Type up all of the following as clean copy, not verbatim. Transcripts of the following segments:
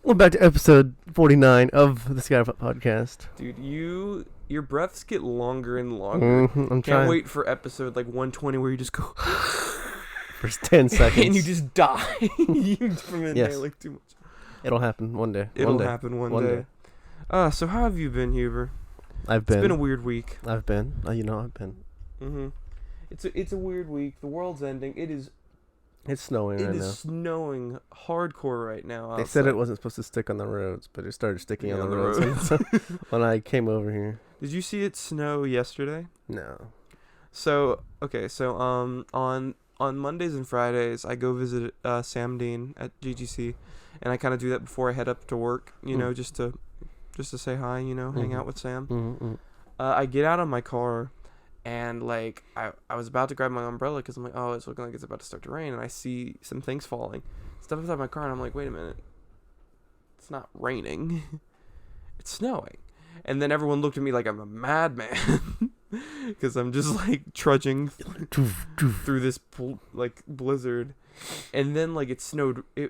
Welcome back to episode 49 of the Scatterpot podcast. Dude, your breaths get longer and longer. I'm Can't trying. wait for episode like 120 where you just go For 10 seconds. and you just die from inhaling too much. It'll happen one day. It'll happen one day. So how have you been, Huber? It's been a weird week. I've been. I've been. Mhm. It's a weird week. The world's ending. It's snowing right It now. is snowing hardcore right now. They said it wasn't supposed to stick on the roads, but it started sticking Yeah, on the on the roads when I came over here. Did you see it snow yesterday? No. So on Mondays and Fridays I go visit Sam Dean at GGC, and I kind of do that before I head up to work. Just to say hi. Hang out with Sam. Mm-hmm. I get out of my car, and like I was about to grab my umbrella because I'm like, oh, it's looking like it's about to start to rain, and I see some things falling, stuff inside my car, and I'm like, wait a minute, it's not raining, it's snowing. And then everyone looked at me like I'm a madman because I'm just like trudging through this blizzard. And then like it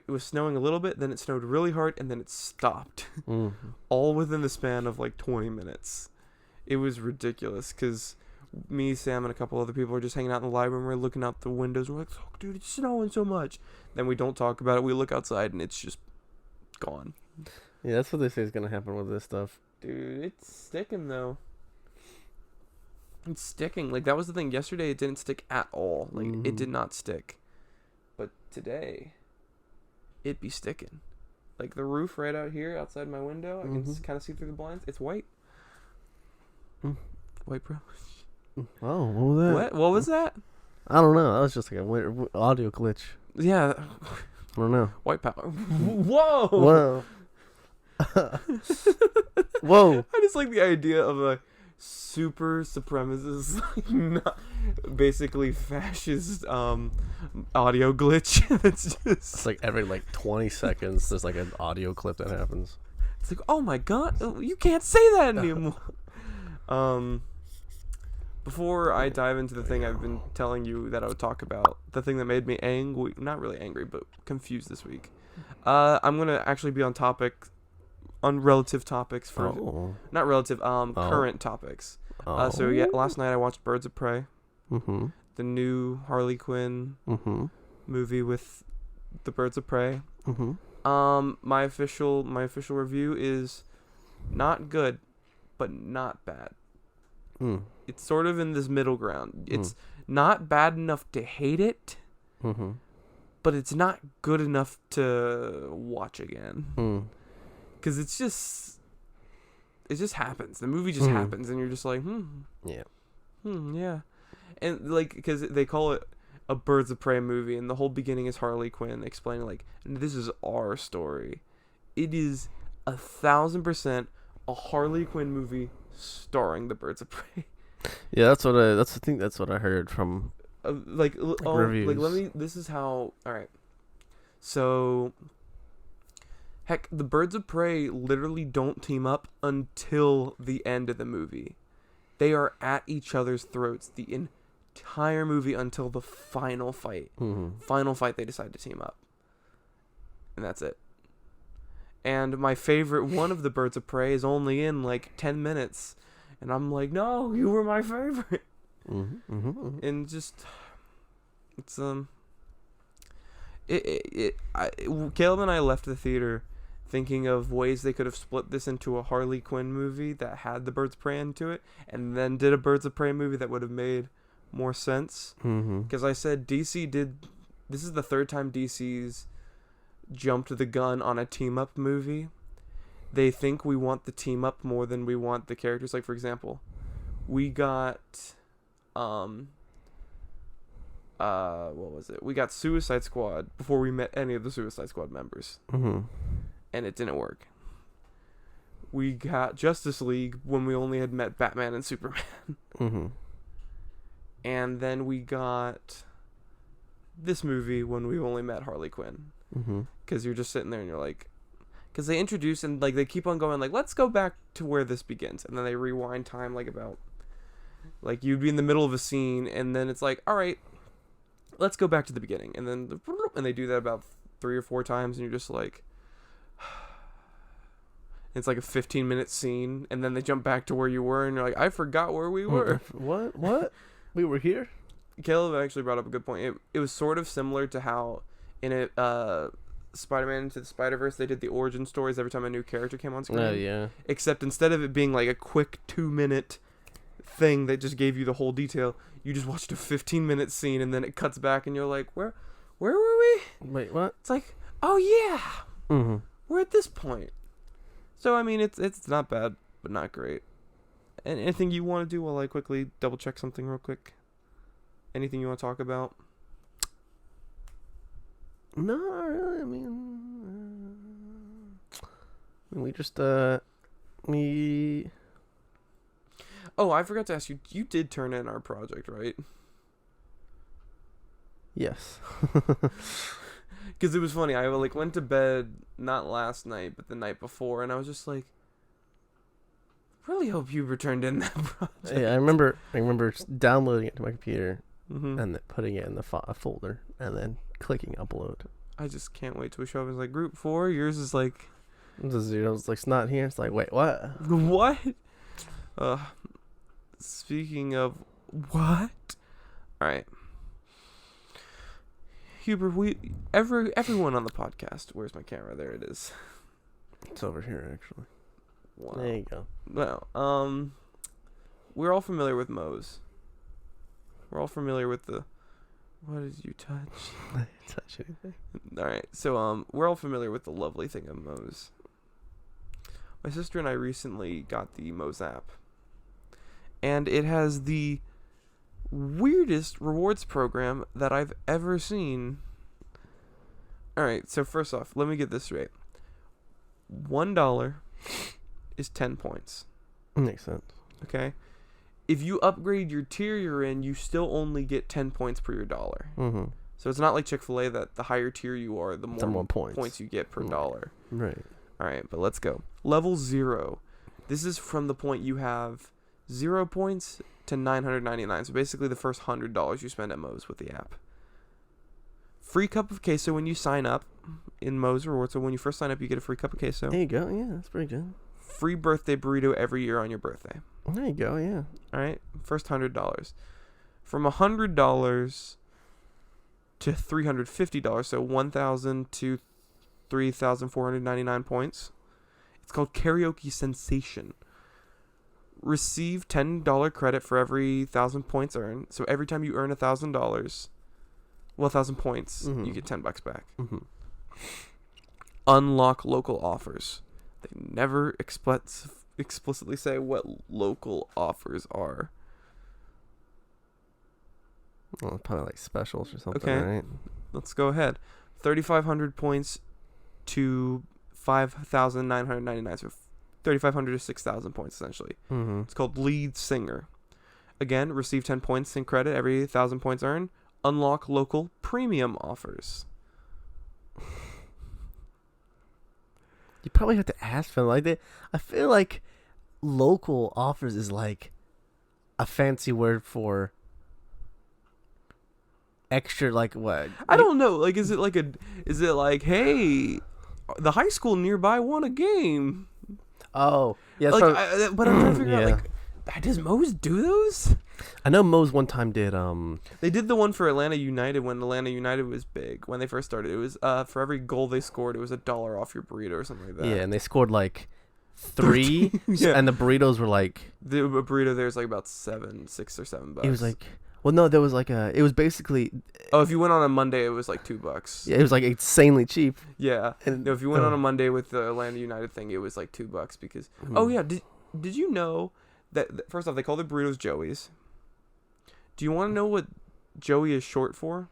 was snowing a little bit, then it snowed really hard, and then it stopped. Mm-hmm. All within the span of like 20 minutes. It was ridiculous because me, Sam, and a couple other people are just hanging out in the library, and we're looking out the windows. We're like, oh, dude, it's snowing so much. Then we don't talk about it. We look outside, and it's just gone. Yeah, that's what they say is going to happen with this stuff. Dude, it's sticking, though. It's sticking. Like, that was the thing. Yesterday, it didn't stick at all. Like, It did not stick. But today, it be sticking. Like, the roof right out here, outside my window, I can kind of see through the blinds. It's white. White, bro. Oh, what was that? What was that? I don't know. That was just like a weird audio glitch. Yeah. I don't know. White power. Whoa! Whoa. Whoa. I just like the idea of a super supremacist, not basically fascist audio glitch. That's just... It's like every 20 seconds there's like an audio clip that happens. It's like, oh my god, you can't say that anymore. Before I dive into the thing I've been telling you that I would talk about, the thing that made me angry, not really angry, but confused this week, I'm going to actually be on relative topics for, not relative, current topics. So yeah, last night I watched Birds of Prey, the new Harley Quinn movie with the Birds of Prey. My official review is not good, but not bad. It's sort of in this middle ground. It's not bad enough to hate it, but it's not good enough to watch again. Because it just happens. The movie just happens, and you're just like, yeah. And like, because they call it a Birds of Prey movie, and the whole beginning is Harley Quinn explaining like, this is our story. It is 1,000% a Harley Quinn movie starring the Birds of Prey. Yeah, that's what I heard from reviews. This is how. All right, so heck, the Birds of Prey literally don't team up until the end of the movie. They are at each other's throats the entire movie until the final fight. Final fight, they decide to team up, and that's it. And my favorite one of the Birds of Prey is only in like 10 minutes. And I'm like, no, you were my favorite. And just, it's, Caleb and I left the theater thinking of ways they could have split this into a Harley Quinn movie that had the Birds of Prey into it, and then did a Birds of Prey movie that would have made more sense. Because I said this is the third time DC's jumped the gun on a team-up movie. They think we want the team up more than we want the characters. Like, for example, we got what was it? We got Suicide Squad before we met any of the Suicide Squad members. And it didn't work. We got Justice League when we only had met Batman and Superman. And then we got this movie when we only met Harley Quinn. Because you're just sitting there and you're like, because they introduce and like they keep on going like, let's go back to where this begins, and then they rewind time like about, like you'd be in the middle of a scene and then it's like, all right, let's go back to the beginning, and then they do that about 3 or 4 times, and you're just like, It's like a 15-minute scene, and then they jump back to where you were, and you're like, I forgot where we were. What? We were here? Caleb actually brought up a good point. It was sort of similar to how in it, Spider-Man Into the Spider-Verse, they did the origin stories every time a new character came on screen. Oh, yeah. Except instead of it being like a quick 2-minute thing that just gave you the whole detail, you just watched a 15-minute scene, and then it cuts back, and you're like, where were we? Wait, what? It's like, oh yeah, Mm-hmm. we're at this point. So I mean, it's not bad, but not great. And anything you want to do while I quickly double check something real quick? Anything you want to talk about? No, not really. I mean, we just, we... Oh, I forgot to ask you. You did turn in our project, right? Yes. Because it was funny. I like went to bed not last night, but the night before, and I was just like, really hope you returned in that project. Yeah, I remember downloading it to my computer Mm-hmm. and then putting it in the folder and then clicking upload. I just can't wait till we show up. It's like group 4. Yours is like, The zeros like it's not here. It's like, wait, what? what? Speaking of what? All right. Huber, everyone on the podcast. Where's my camera? There it is. It's over here actually. Wow. There you go. Well, we're all familiar with Moes. We're all familiar with the. What did you touch? I didn't touch anything. All right, so we're all familiar with the lovely thing of Moes. My sister and I recently got the Moes app, and it has the weirdest rewards program that I've ever seen. All right, so first off, let me get this straight. $1 is 10 points. Makes sense. Okay. If you upgrade your tier you're in, you still only get 10 points per your dollar. Mm-hmm. So it's not like Chick-fil-A that the higher tier you are, the more points you get per dollar. Right. All right, but let's go. Level 0. This is from the point you have 0 points to 999. So basically the first $100 you spend at Moes with the app. Free cup of queso when you sign up in Moes Rewards. So when you first sign up, you get a free cup of queso. There you go. Yeah, that's pretty good. Free birthday burrito every year on your birthday. There you go. Yeah. All right, first $100. From $100 to $350, so 1,000 to 3,499 points. It's called Karaoke Sensation. Receive $10 credit for every 1,000 points earned. So every time you earn $1,000, 1,000 points, Mm-hmm. you get $10 back. Mm-hmm. Unlock local offers. They never explicitly say what local offers are. Well, probably like specials or something, Okay. right? Let's go ahead. 3,500 points to 5,999. So 3,500 to 6,000 points, essentially. Mm-hmm. It's called Lead Singer. Again, receive 10 points in credit every 1,000 points earned. Unlock local premium offers. You probably have to ask for them. Like I feel like local offers is like a fancy word for extra. Like what? I don't know. Like, is it like, hey, the high school nearby won a game? Oh, yeah. Like, So, but I'm trying to figure out, yeah. like, does Moes do those? I know Moes one time did. They did the one for Atlanta United when Atlanta United was big when they first started. It was for every goal they scored, it was $1 off your burrito or something like that. Yeah, and they scored like 3, Yeah. and the burritos were like. The burrito there's like about $6 or $7. It was like. Well, no, there was like it was basically. Oh, if you went on a Monday, it was like $2. Yeah, it was like insanely cheap. Yeah. And No, if you went on a Monday with the Atlanta United thing, it was like $2 because. Oh yeah, did you know that first off they call the burritos Joey's? Do you want to know what Joey is short for?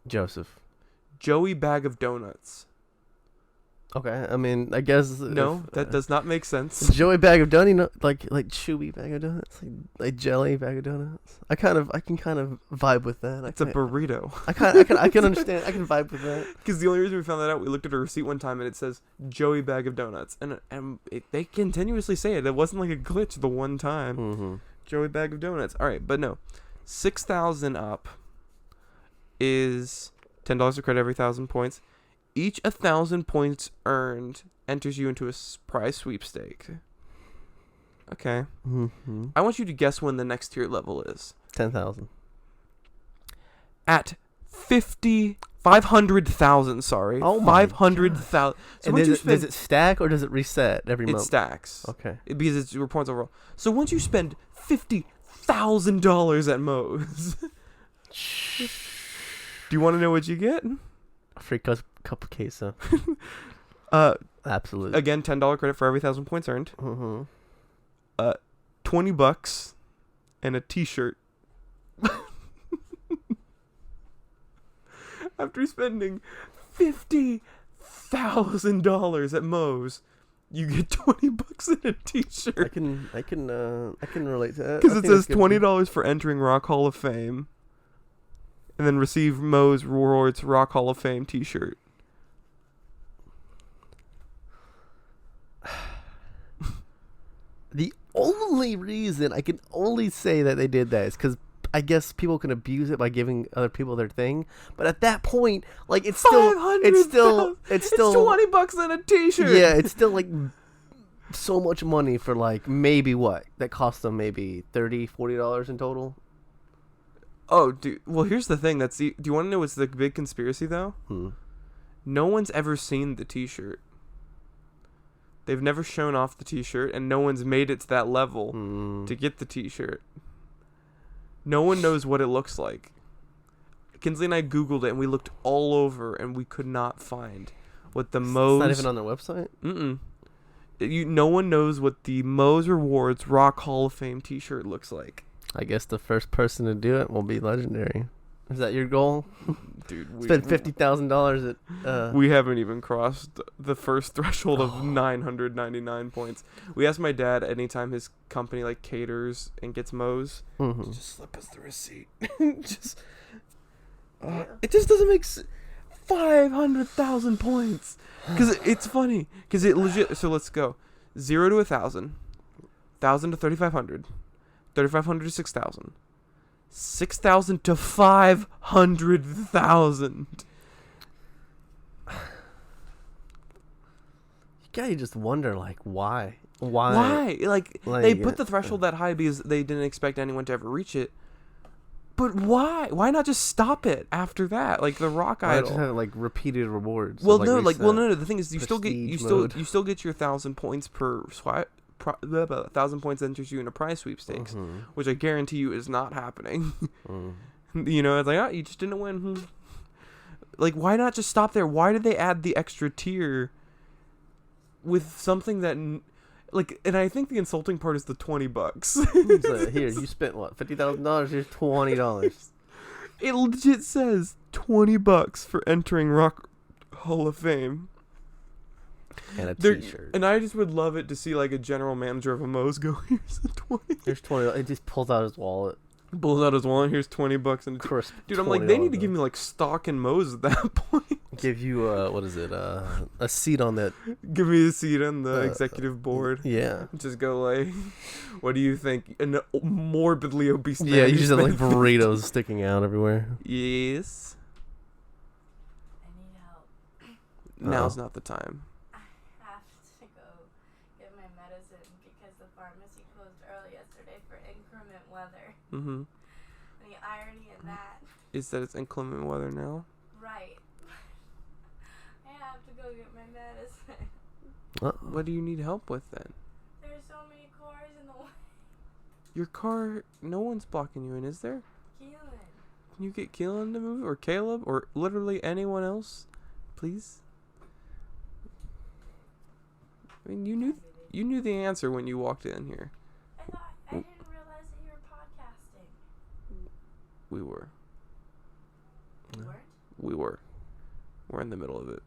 Joseph. Joey Bag of Donuts. Okay, I mean, I guess No, that does not make sense. Joey bag of donuts, like chewy bag of donuts, like jelly bag of donuts. I can kind of vibe with that. It's a burrito. I can understand. I can vibe with that. Because the only reason we found that out, we looked at a receipt one time and it says Joey Bag of Donuts, and they continuously say it. It wasn't like a glitch the one time. Mm-hmm. Joey Bag of Donuts. All right, but no, 6,000 up is $10 of credit every 1,000 points. Each 1,000 points earned enters you into a prize sweepstake. Okay. Mm-hmm. I want you to guess when the next tier level is. 10,000. At 500,000. Sorry. Oh my 500,000. So and once does it stack or does it reset every it month? stacks. Okay. Because it's your points overall. So once you spend $50,000 at Moe's, do you want to know what you get? A free cup of queso. Absolutely. Again, $10 credit for every 1,000 points earned. Mm-hmm. $20 and a T-shirt. After spending $50,000 at Moe's, you get $20 and a T-shirt. I can relate to that. Because it says $20 for entering Rock Hall of Fame, and then receive Moe's Rewards Rock Hall of Fame T-shirt. The only reason I can only say that they did that is because I guess people can abuse it by giving other people their thing. But at that point, like it's still It's $20 and a T-shirt. Yeah, it's still like so much money for like maybe what that cost them maybe $30-$40 in total. Oh, dude. Well, here's the thing. Do you want to know what's the big conspiracy though? No one's ever seen the T-shirt. They've never shown off the T-shirt, and no one's made it to that level to get the T-shirt. No one knows what it looks like. Kinsley and I Googled it, and we looked all over, and we could not find what the Moe's... It's not even on their website? No one knows what the Moe's Rewards Rock Hall of Fame T-shirt looks like. I guess the first person to do it will be legendary. Is that your goal? Dude, spend $50,000 at... We haven't even crossed the first threshold of 999 points. We asked my dad anytime his company like caters and gets Moe's, just slip us the receipt. It just doesn't make 500,000 points. Because it's funny. Because it legit... So let's go. 0 to 1,000. 1,000 to 3,500. 3,500 to 6,000. 6,000 to 500,000. You gotta just wonder, like, why? Like they put the threshold that high because they didn't expect anyone to ever reach it. But why? Why not just stop it after that? Like the Rock Why Idol. Just have like repeated rewards. No. The thing is, you still get your 1,000 points per swipe. 1,000 points enters you in a prize sweepstakes, which I guarantee you is not happening. You know, it's like, you just didn't win. Like, why not just stop there? Why did they add the extra tier with something that, like, and I think the insulting part is the $20. So here, you spent what, $50,000? Here's $20. It legit says $20 for entering Rock Hall of Fame. And a T-shirt. And I just would love it to see like a general manager of a Moe's go, here's the 20. Here's $20. It just pulls out his wallet. Pulls out his wallet. Here's $20 and Crisp. Dude, I'm like, they need to give me like stock in Moe's at that point. Give you what is it? A seat on that. Give me a seat on the executive board. Yeah. Just go like, what do you think? An morbidly obese man. Yeah, you just have like burritos sticking out everywhere. Yes. I need help. Now's not the time. I have to go get my medicine because the pharmacy closed early yesterday for inclement weather. Mm-hmm. The irony in that. Is that it's inclement weather now? Right. I have to go get my medicine. What do you need help with then? There's so many cars in the way. Your car, no one's blocking you in, is there? Keelan. Can you get Keelan to move? Or Caleb? Or literally anyone else? Please? I mean, you knew the answer when you walked in here. I didn't realize that you were podcasting. We were. You weren't? We were. We're in the middle of it.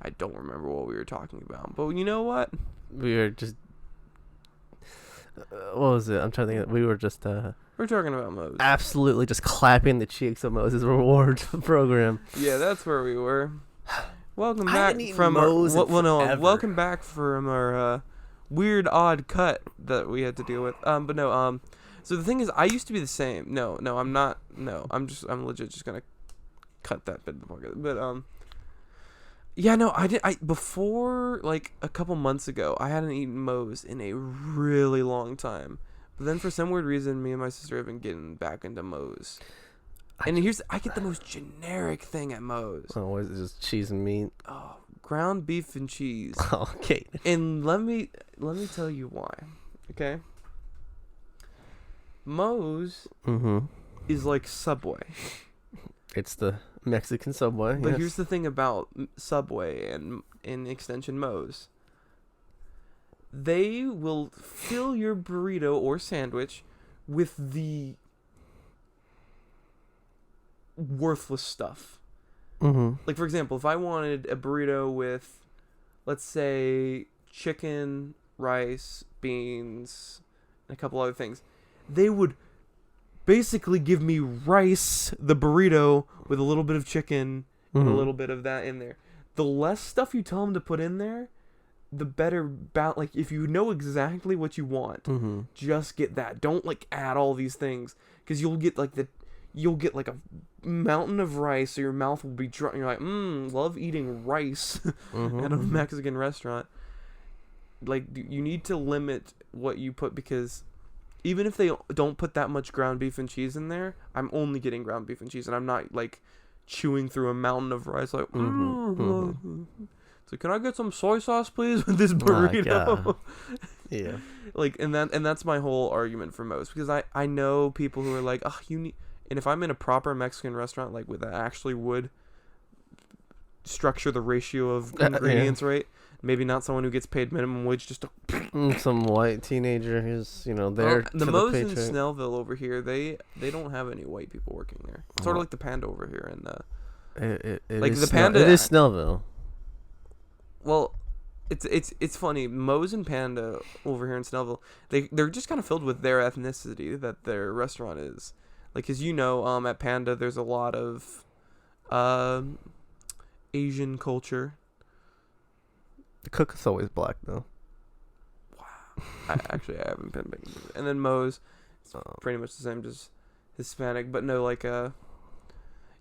I don't remember what we were talking about. But you know what? We were just... what was it? I'm trying to think. We were just... We're talking about Moes. Absolutely just clapping the cheeks of Moses' reward program. Yeah, that's where we were. Welcome I back haven't eaten from Moe's in forever. welcome back from our weird odd cut that we had to deal with. But no, so the thing is, I used to be the same. No, I'm not. No, I'm legit just gonna cut that bit of the podcast. But Yeah, no, I did. I before like a couple months ago, I hadn't eaten Moe's in a really long time. But then for some weird reason, me and my sister have been getting back into Moe's. And I get the most generic thing at Moe's. Oh, is it just cheese and meat? Oh, ground beef and cheese. Okay. And let me tell you why. Okay. Moe's is like Subway. It's the Mexican Subway. But yes. here's the thing about Subway and in extension Moe's. They will fill your burrito or sandwich with the worthless stuff. Like, for example, if I wanted a burrito with, let's say, chicken, rice, beans, and a couple other things, they would basically give me rice, the burrito, with a little bit of chicken and a little bit of that in there. The less stuff you tell them to put in there, the better. Like, if you know exactly what you want, just get that. Don't, like, add all these things, because you'll get like a mountain of rice, so your mouth will be dry. You're like, love eating rice at a Mexican restaurant. Like, you need to limit what you put, because even if they don't put that much ground beef and cheese in there, I'm only getting ground beef and cheese, and I'm not, like, chewing through a mountain of rice, like, so can I get some soy sauce, please, with this burrito? Yeah. Like, and that's my whole argument for Moe's, because I know people who are like, oh, you need. And if I'm in a proper Mexican restaurant, like, that actually would structure the ratio of ingredients right, maybe not someone who gets paid minimum wage, just to some white teenager who's, there the for Moe's the in paycheck. Snellville over here, they don't have any white people working there. It's sort of like the Panda over here, and It like is the Panda. It is Snellville. Well, it's funny. Moe's and Panda over here in Snellville, they're just kind of filled with their ethnicity that their restaurant is. Like, as you know, at Panda, there's a lot of Asian culture. The cook is always black, though. Wow. I haven't been big. And then Moe's, it's pretty much the same, just Hispanic. But no, like, yeah,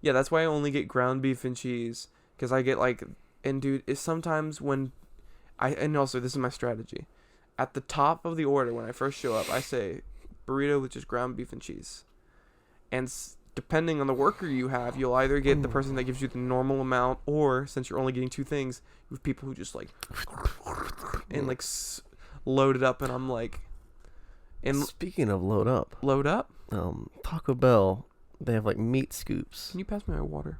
that's why I only get ground beef and cheese. Because I get, like, and dude, it's sometimes when and also, this is my strategy. At the top of the order, when I first show up, I say, burrito with just ground beef and cheese. And depending on the worker you have, you'll either get the person that gives you the normal amount, or, since you're only getting two things, you have people who just, like, and, like, load it up, and I'm like... And speaking of load up, Taco Bell, they have, like, meat scoops. Can you pass me my water?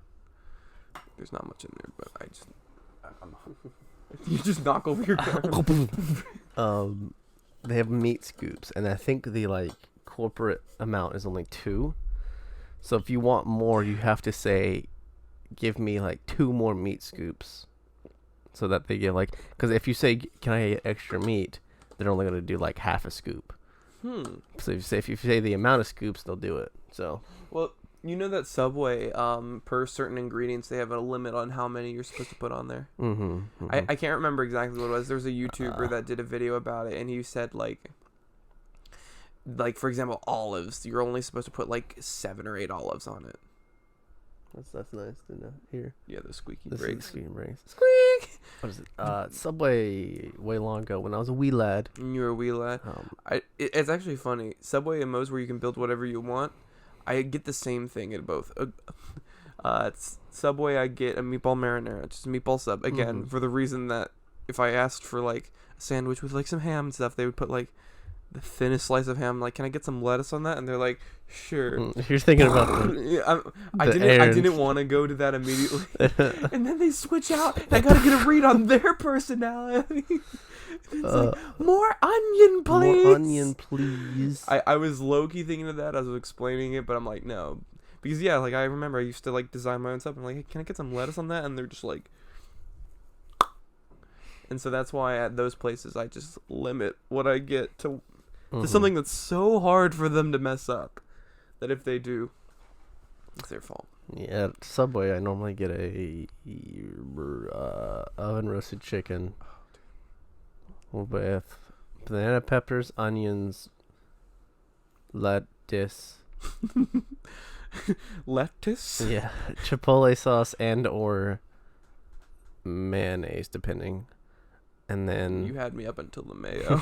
There's not much in there, but you just knock over your camera. They have meat scoops, and I think the, like, corporate amount is only 2. So if you want more, you have to say, give me, like, 2 more meat scoops. So that they give, like... Because if you say, can I get extra meat, they're only going to do, like, half a scoop. So if you say the amount of scoops, they'll do it. So... Well, you know that Subway, per certain ingredients, they have a limit on how many you're supposed to put on there. I can't remember exactly what it was. There was a YouTuber that did a video about it, and he said, like, for example, olives. You're only supposed to put, like, 7 or 8 olives on it. That's nice to know. Here. Yeah, the squeaky This brakes. is the squeaky brakes. Squeak! What is it? Subway, way long ago, when I was a wee lad. You were a wee lad. It's actually funny. Subway and Moe's, where you can build whatever you want, I get the same thing at both. It's Subway, I get a meatball marinara, just a meatball sub. Again, for the reason that if I asked for, like, a sandwich with, like, some ham and stuff, they would put, like, the thinnest slice of ham. Like, can I get some lettuce on that? And they're like, sure. You're thinking about I didn't want to go to that immediately. And then they switch out. And I gotta get a read on their personality. It's like, more onion, please. More onion, please. I was low-key thinking of that as I was explaining it, but I'm like, no. Because, yeah, like, I remember I used to, like, design my own stuff. I'm like, hey, can I get some lettuce on that? And they're just like... And so that's why at those places I just limit what I get to something that's so hard for them to mess up that if they do, it's their fault. Yeah, at Subway I normally get a oven roasted chicken with banana peppers, onions, lettuce. Lettuce? Yeah, chipotle sauce and or mayonnaise, depending. And then You had me up until the mayo.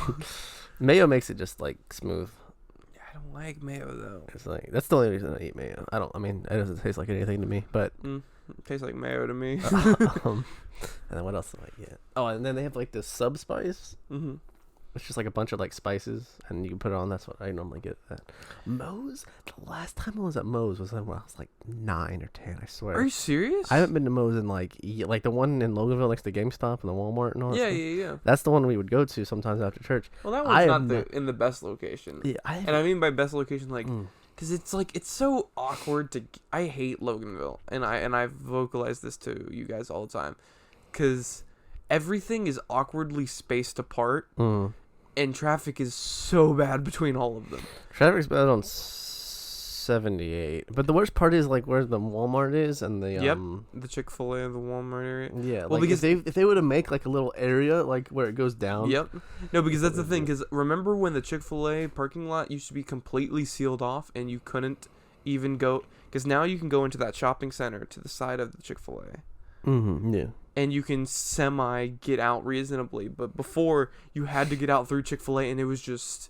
mayo makes it just like smooth. I don't like mayo though. It's like that's the only reason I eat mayo. I mean, it doesn't taste like anything to me. But It tastes like mayo to me. and then what else do I get? Oh, and then they have like this sub spice. Mm-hmm. It's just like a bunch of like spices, and you can put it on. That's what I normally get at Moes. The last time I was at Moes was when I was like 9 or 10. I swear. Are you serious? I haven't been to Moes in like the one in Loganville next to GameStop and the Walmart and all that Yeah, stuff. yeah. That's the one we would go to sometimes after church. Well, that I one's have not in the best location. Yeah, And I mean by best location, like, Mm. because it's like it's so awkward to. I hate Loganville, and I've vocalized this to you guys all the time, because everything is awkwardly spaced apart, and traffic is so bad between all of them. Traffic's bad on 78, but the worst part is like where the Walmart is and the The Chick-fil-A, the Walmart area. yeah, Well, like because if they would have make like a little area like where it goes down. Yep. No, because that's the thing. Because remember when the Chick-fil-A parking lot used to be completely sealed off and you couldn't even go. Because now you can go into that shopping center to the side of the Chick-fil-A. Yeah. And you can semi get out reasonably, but before you had to get out through Chick-fil-A, and it was just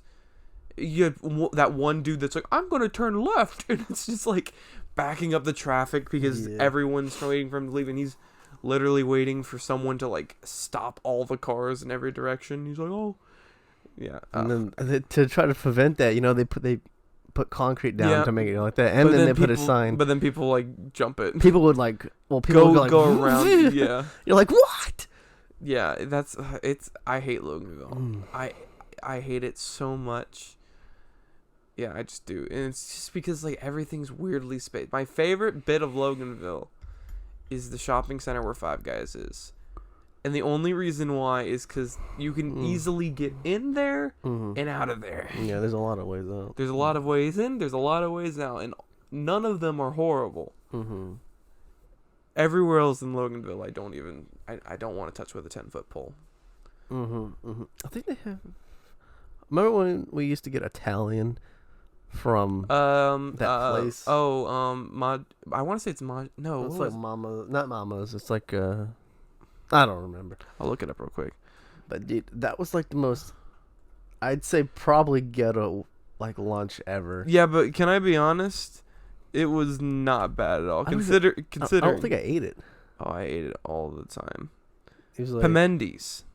you had that one dude that's like, I'm gonna turn left, and it's just like backing up the traffic because everyone's waiting for him to leave, and he's literally waiting for someone to like stop all the cars in every direction. He's like, oh, yeah. And then to try to prevent that, they put concrete down to make it like that, and But then they people, put a sign. But then people like jump it. People would like, people would go around. Yeah. You're like, what? Yeah, that's I hate Loganville. I hate it so much. Yeah, I just do. And it's just because like everything's weirdly spaced. My favorite bit of Loganville is the shopping center where Five Guys is. And the only reason why is because you can easily get in there and out of there. Yeah, there's a lot of ways out. There's a lot of ways in, there's a lot of ways out, and none of them are horrible. Everywhere else in Loganville, I don't want to touch with a 10-foot pole. I think they have. Remember when we used to get Italian from that place? I want to say it's Mod. No, it's like Mama, not Mama's. It's like I don't remember. I'll look it up real quick. But dude, that was like the most, I'd say probably ghetto like lunch ever. Yeah, but can I be honest? It was not bad at all. Consider. I don't think I ate it. Oh, I ate it all the time. It was like Pimendi's.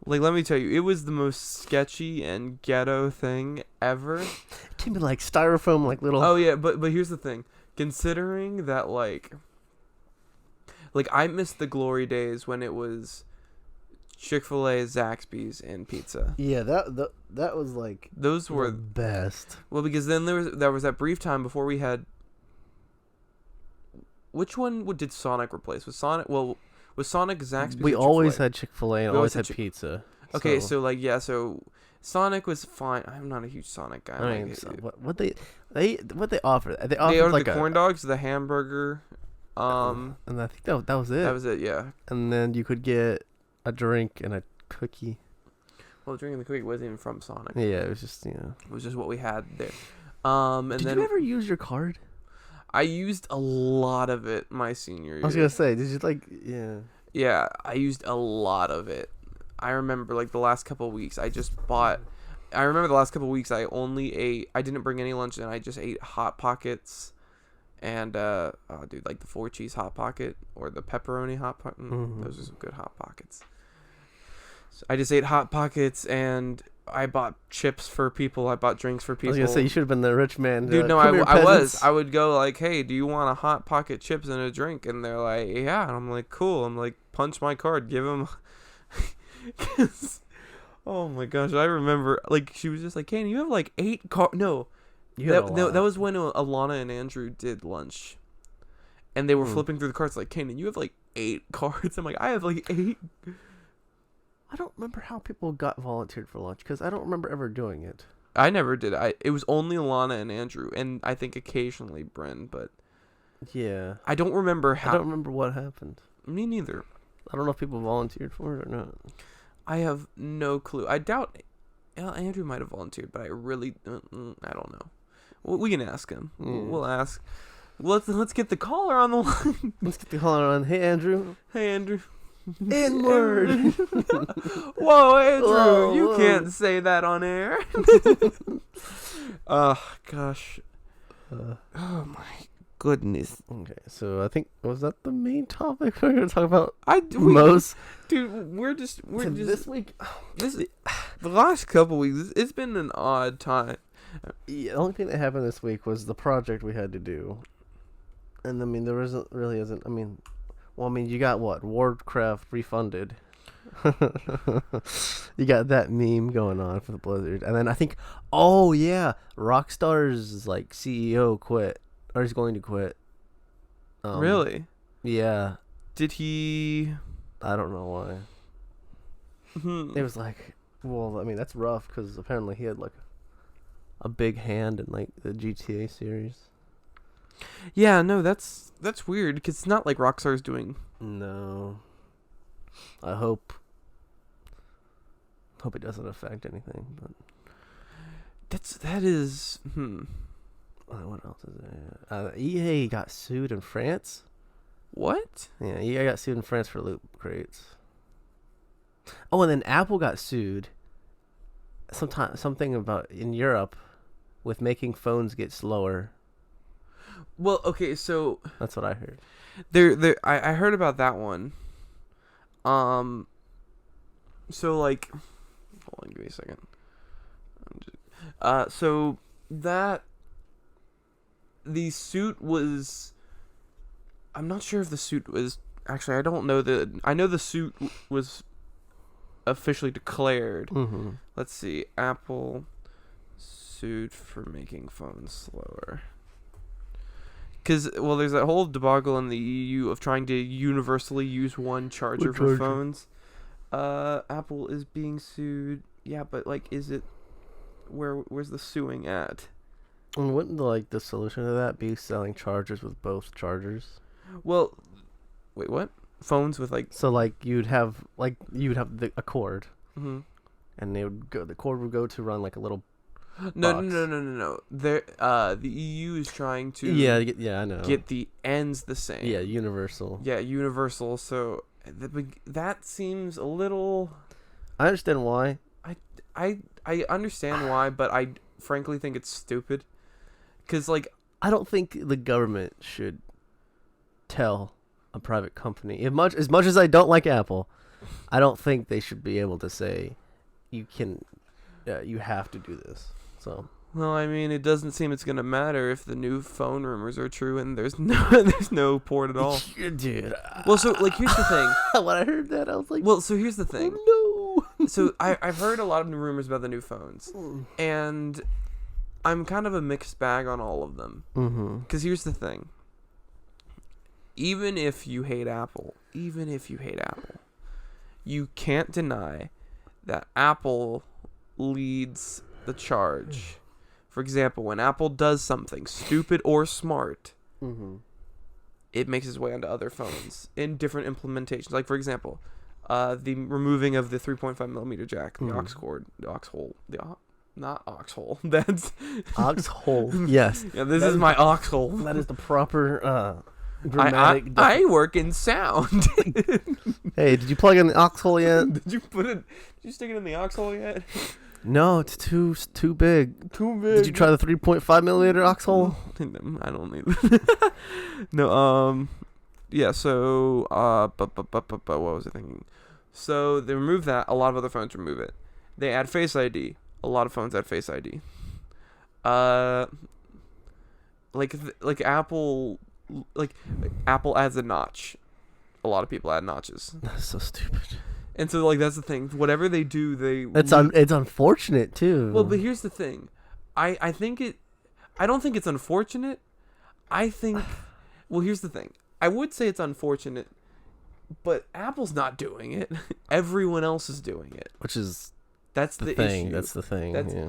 Like, let me tell you, it was the most sketchy and ghetto thing ever. It came in like styrofoam, like little. Oh yeah, but here's the thing. Considering that, like I missed the glory days when it was Chick-fil-A, Zaxby's, and pizza. Yeah, that was like those were the best. Well, because then there was that brief time before we had. Which one did Sonic replace? Was Sonic Zaxby's? We always had Chick-fil-A and always had pizza. Okay, so Sonic was fine. I'm not a huge Sonic guy. I mean, what they offer? They They offered ordered like the corn dogs, the hamburger. And I think that was it. That was it, yeah. And then you could get a drink and a cookie. Well, the drink and the cookie wasn't even from Sonic. Yeah, it was just It was just what we had there. And did then you ever use your card? I used a lot of it my senior year. I was gonna say, did you like? Yeah. Yeah, I used a lot of it. I remember like the last couple of weeks, I didn't bring any lunch, and I just ate Hot Pockets. And like the 4 cheese Hot Pocket or the pepperoni Hot Pocket. Those are some good Hot Pockets. So I just ate Hot Pockets, and I bought chips for people. I bought drinks for people. I was gonna say, you should have been the rich man. Dude, no, I was. I would go like, hey, do you want a Hot Pocket chips and a drink? And they're like, yeah. And I'm like, cool. I'm like, punch my card, give them. Oh my gosh, I remember like she was just like, Kane, you have like 8 cards. No. That was when Alana and Andrew did lunch, and they were flipping through the cards like, Kanan, you have like 8 cards. I'm like, I have like 8. I don't remember how people got volunteered for lunch because I don't remember ever doing it. I never did. It was only Alana and Andrew, and I think occasionally Bryn, but yeah, I don't remember how. I don't remember what happened. Me neither. I don't know if people volunteered for it or not. I have no clue. I doubt Andrew might have volunteered, but I really I don't know. We can ask him. We'll ask. Let's get the caller on the line. Let's get the caller on. Hey, Andrew. Hey, Andrew. N-word. Whoa, Andrew, Whoa, you whoa. can't say that on air. Gosh. Oh my goodness. Okay, so I think was that the main topic we're gonna talk about? Moes, Moes. dude, we're just This week. the last couple weeks. It's been an odd time. Yeah, the only thing that happened this week was the project we had to do, and I mean there isn't. I mean, you got what? Warcraft refunded. You got that meme going on for the Blizzard, and then I think, oh yeah, Rockstar's like CEO quit, or he's going to quit. Really? Yeah. Did he? I don't know why. It was like, well, I mean that's rough because apparently he had like a big hand in like the GTA series. Yeah, no, that's weird because it's not like Rockstar's doing. No. I hope it doesn't affect anything, but That is. what else is there? EA got sued in France. What? Yeah, EA got sued in France for loot crates. Oh, and then Apple got sued. Something about in Europe with making phones get slower. Well, okay, so That's what I heard. I heard about that one. So like, hold on, give me a second. So that the suit was. I'm not sure if the suit was actually. I don't know I know the suit was officially declared. Mm-hmm. Let's see, Apple sued for making phones slower. Because, well, there's that whole debacle in the EU of trying to universally use one charger for phones. Apple is being sued. Yeah, but, like, is it... Where's the suing at? And wouldn't the solution to that be selling chargers with both chargers? Well, wait, what? Phones with, like... So, like, you'd have a cord, Mm-hmm. and the cord would go to run, like, a little No. box. The EU is trying to... Yeah, I know. Get the ends the same. Yeah, universal. Yeah, universal. So that seems a little. I understand why. I understand why, but I frankly think it's stupid. Cause like I don't think the government should tell a private company. As much as I don't like Apple, I don't think they should be able to say you have to do this. So. Well, I mean, it doesn't seem it's gonna matter if the new phone rumors are true and there's no port at all. Dude. Well, so like here's the thing. When I heard that, I was like, well, so here's the thing. Oh, no. So I've heard a lot of new rumors about the new phones, and I'm kind of a mixed bag on all of them. Mm-hmm. Because here's the thing. Even if you hate Apple, you can't deny that Apple leads the charge. For example, when Apple does something stupid or smart, it makes its way onto other phones in different implementations. Like, for example, the removing of the 3.5mm jack, the aux cord, not aux hole. That's aux hole. Yes. Yeah, this is my aux hole. That is the proper grammatic. I work in sound. Hey, did you plug in the aux hole yet? Did you stick it in the aux hole yet? No, it's too big. Too big. Did you try the 3.5mm aux hole? I don't need it. No, yeah, so, what was I thinking? So, they remove that. A lot of other phones remove it. They add Face ID. A lot of phones add Face ID. Like Apple adds a notch. A lot of people add notches. That's so stupid. And so, like, that's the thing. Whatever they do, It's unfortunate, too. Well, but here's the thing. I don't think it's unfortunate. I think... Well, here's the thing. I would say it's unfortunate, but Apple's not doing it. Everyone else is doing it. That's the thing. issue. That's the thing. That's, yeah.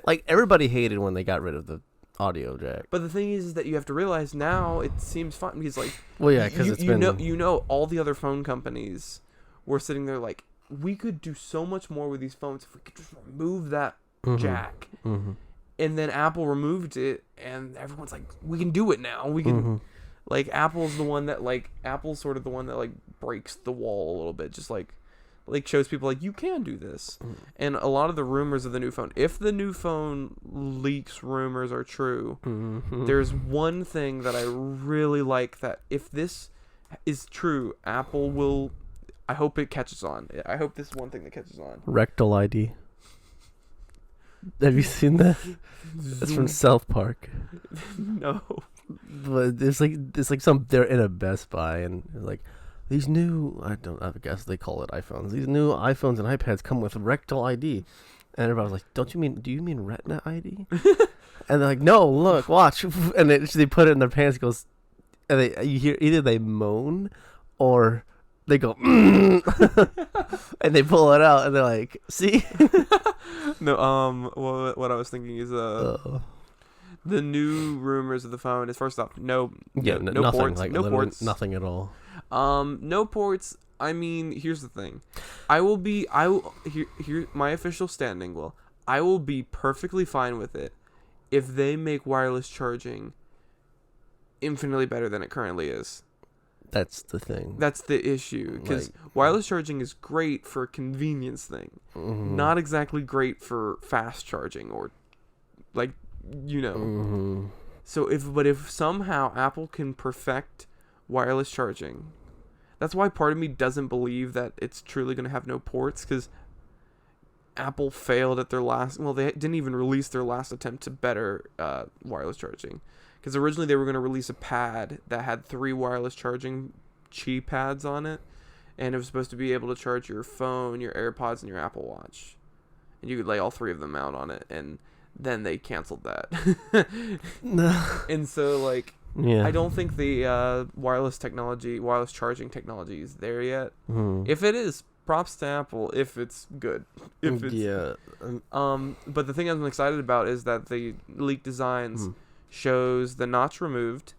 like, everybody hated when they got rid of the audio jack. But the thing is that you have to realize now it seems fun because, like... Well, yeah, because it's been... all the other phone companies were sitting there like, we could do so much more with these phones if we could just remove that jack. Mm-hmm. And then Apple removed it, and everyone's like, we can do it now. We can, like, Apple's sort of the one that, like, breaks the wall a little bit. Just, like shows people, like, you can do this. And a lot of the rumors of the new phone, if the new phone leaks rumors are true, there's one thing that I really like, that if this is true, Apple will, I hope it catches on. I hope this is one thing that catches on. Rectal ID. Have you seen that? That's from South Park. No. But there's like some, they're in a Best Buy, and like, these new, I guess they call it iPhones. These new iPhones and iPads come with rectal ID. And everybody was like, do you mean Retina ID? And they're like, no, look, watch. And they put it in their pants, goes, and you hear either they moan or they go, and they pull it out, and they're like, see? No, what I was thinking is, the new rumors of the phone is, first off, no nothing, ports, like, no ports, nothing at all. No ports. I mean, here's the thing. Here my official standing will. I will be perfectly fine with it if they make wireless charging infinitely better than it currently is. That's the thing. That's the issue, because wireless charging is great for a convenience thing, not exactly great for fast charging or, like, you know. So if somehow Apple can perfect wireless charging, that's why part of me doesn't believe that it's truly going to have no ports, because Apple failed at their last, well, they didn't even release their last attempt to better wireless charging. Because originally they were going to release a pad that had 3 wireless charging Qi pads on it. And it was supposed to be able to charge your phone, your AirPods, and your Apple Watch. And you could lay all 3 of them out on it. And then they canceled that. No. And so, like, yeah. I don't think the wireless charging technology is there yet. If it is, props to Apple if it's good. If it's, yeah. But the thing I'm excited about is that the leaked designs shows the notch removed,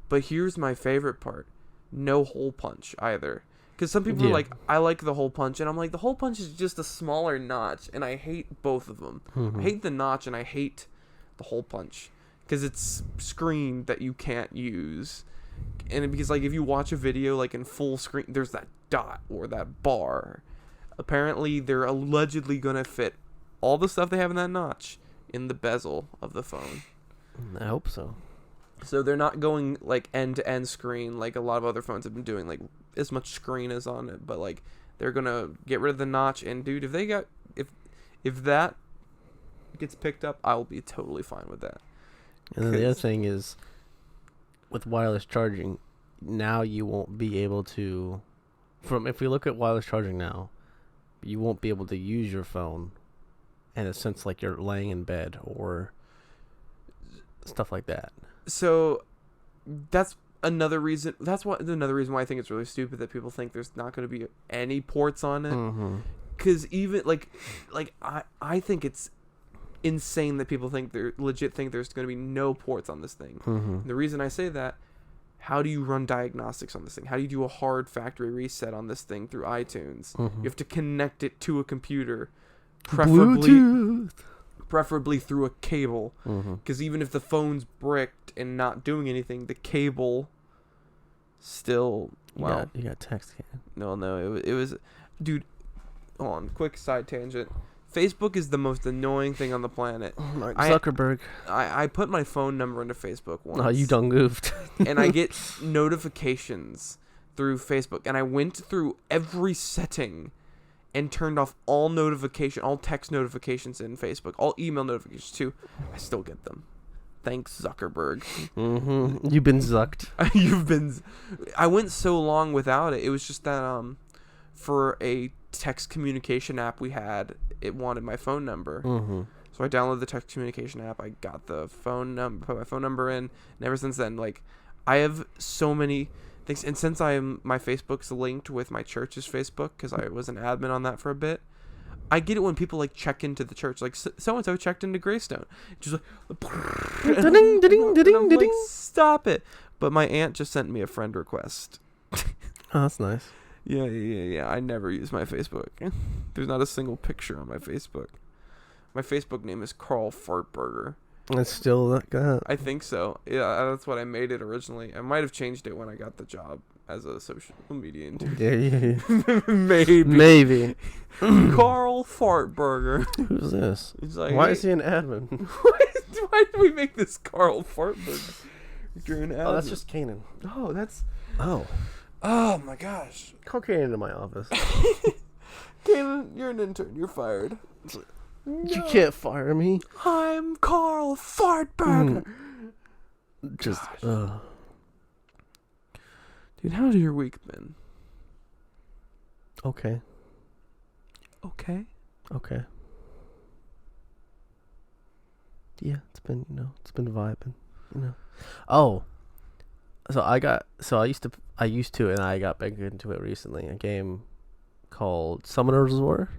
but here's my favorite part: no hole punch either. Because some people are like, I like the hole punch, and I'm like, the hole punch is just a smaller notch, and I hate both of them. I hate the notch and I hate the hole punch because it's screen that you can't use. And because, like, if you watch a video like in full screen, there's that dot or that bar. Apparently they're allegedly gonna fit all the stuff they have in that notch in the bezel of the phone. I hope so. So they're not going, like, end-to-end screen like a lot of other phones have been doing, like, as much screen as on it, but, like, they're gonna get rid of the notch. And dude, if that gets picked up, I'll be totally fine with that. And then the other thing is, with wireless charging, now you won't be able to, if we look at wireless charging now, you won't be able to use your phone in a sense like you're laying in bed or stuff like that. So that's another reason. Another reason why I think it's really stupid that people think there's not going to be any ports on it. Because even like I think it's insane that people think there's going to be no ports on this thing. The reason I say that, how do you run diagnostics on this thing? How do you do a hard factory reset on this thing through iTunes? You have to connect it to a computer, preferably through a cable, because even if the phone's bricked and not doing anything, the cable still, you got text. No, it was, dude, hold on, quick side tangent. Facebook is the most annoying thing on the planet. Mark Zuckerberg. I put my phone number into Facebook once. Oh, you done goofed. And I get notifications through Facebook, and I went through every setting and turned off all text notifications in Facebook, all email notifications too. I still get them. Thanks, Zuckerberg. You've been zucked. I went so long without it. It was just that for a text communication app we had, it wanted my phone number. So I downloaded the text communication app. I got the phone number, put my phone number in, and ever since then, like, I have so many things. And since my Facebook's linked with my church's Facebook, because I was an admin on that for a bit, I get it when people, like, check into the church, like, so and so checked into Greystone, just like, like, stop it. But my aunt just sent me a friend request. Oh, that's nice. Yeah. I never use my Facebook. There's not a single picture on my Facebook. My Facebook name is Carl Fartburger. It's still like that. I think so. Yeah, that's what I made it originally. I might have changed it when I got the job as a social media intern. Yeah. Maybe. Maybe. Carl Fartburger. Who's this? He's like, Why hey, is he an admin? why did we make this Carl Fartburger? You're an Oh, that's admin. just Kanan. Oh, that's. Oh. Oh my gosh. Call Kanan into my office. Kanan, you're an intern. You're fired. You can't fire me. I'm Carl Fartburger. Just, Dude, how's your week been? okay. Okay. Okay. Yeah, it's been vibing, Oh. I used to, and I got back into it recently, a game called Summoner's War.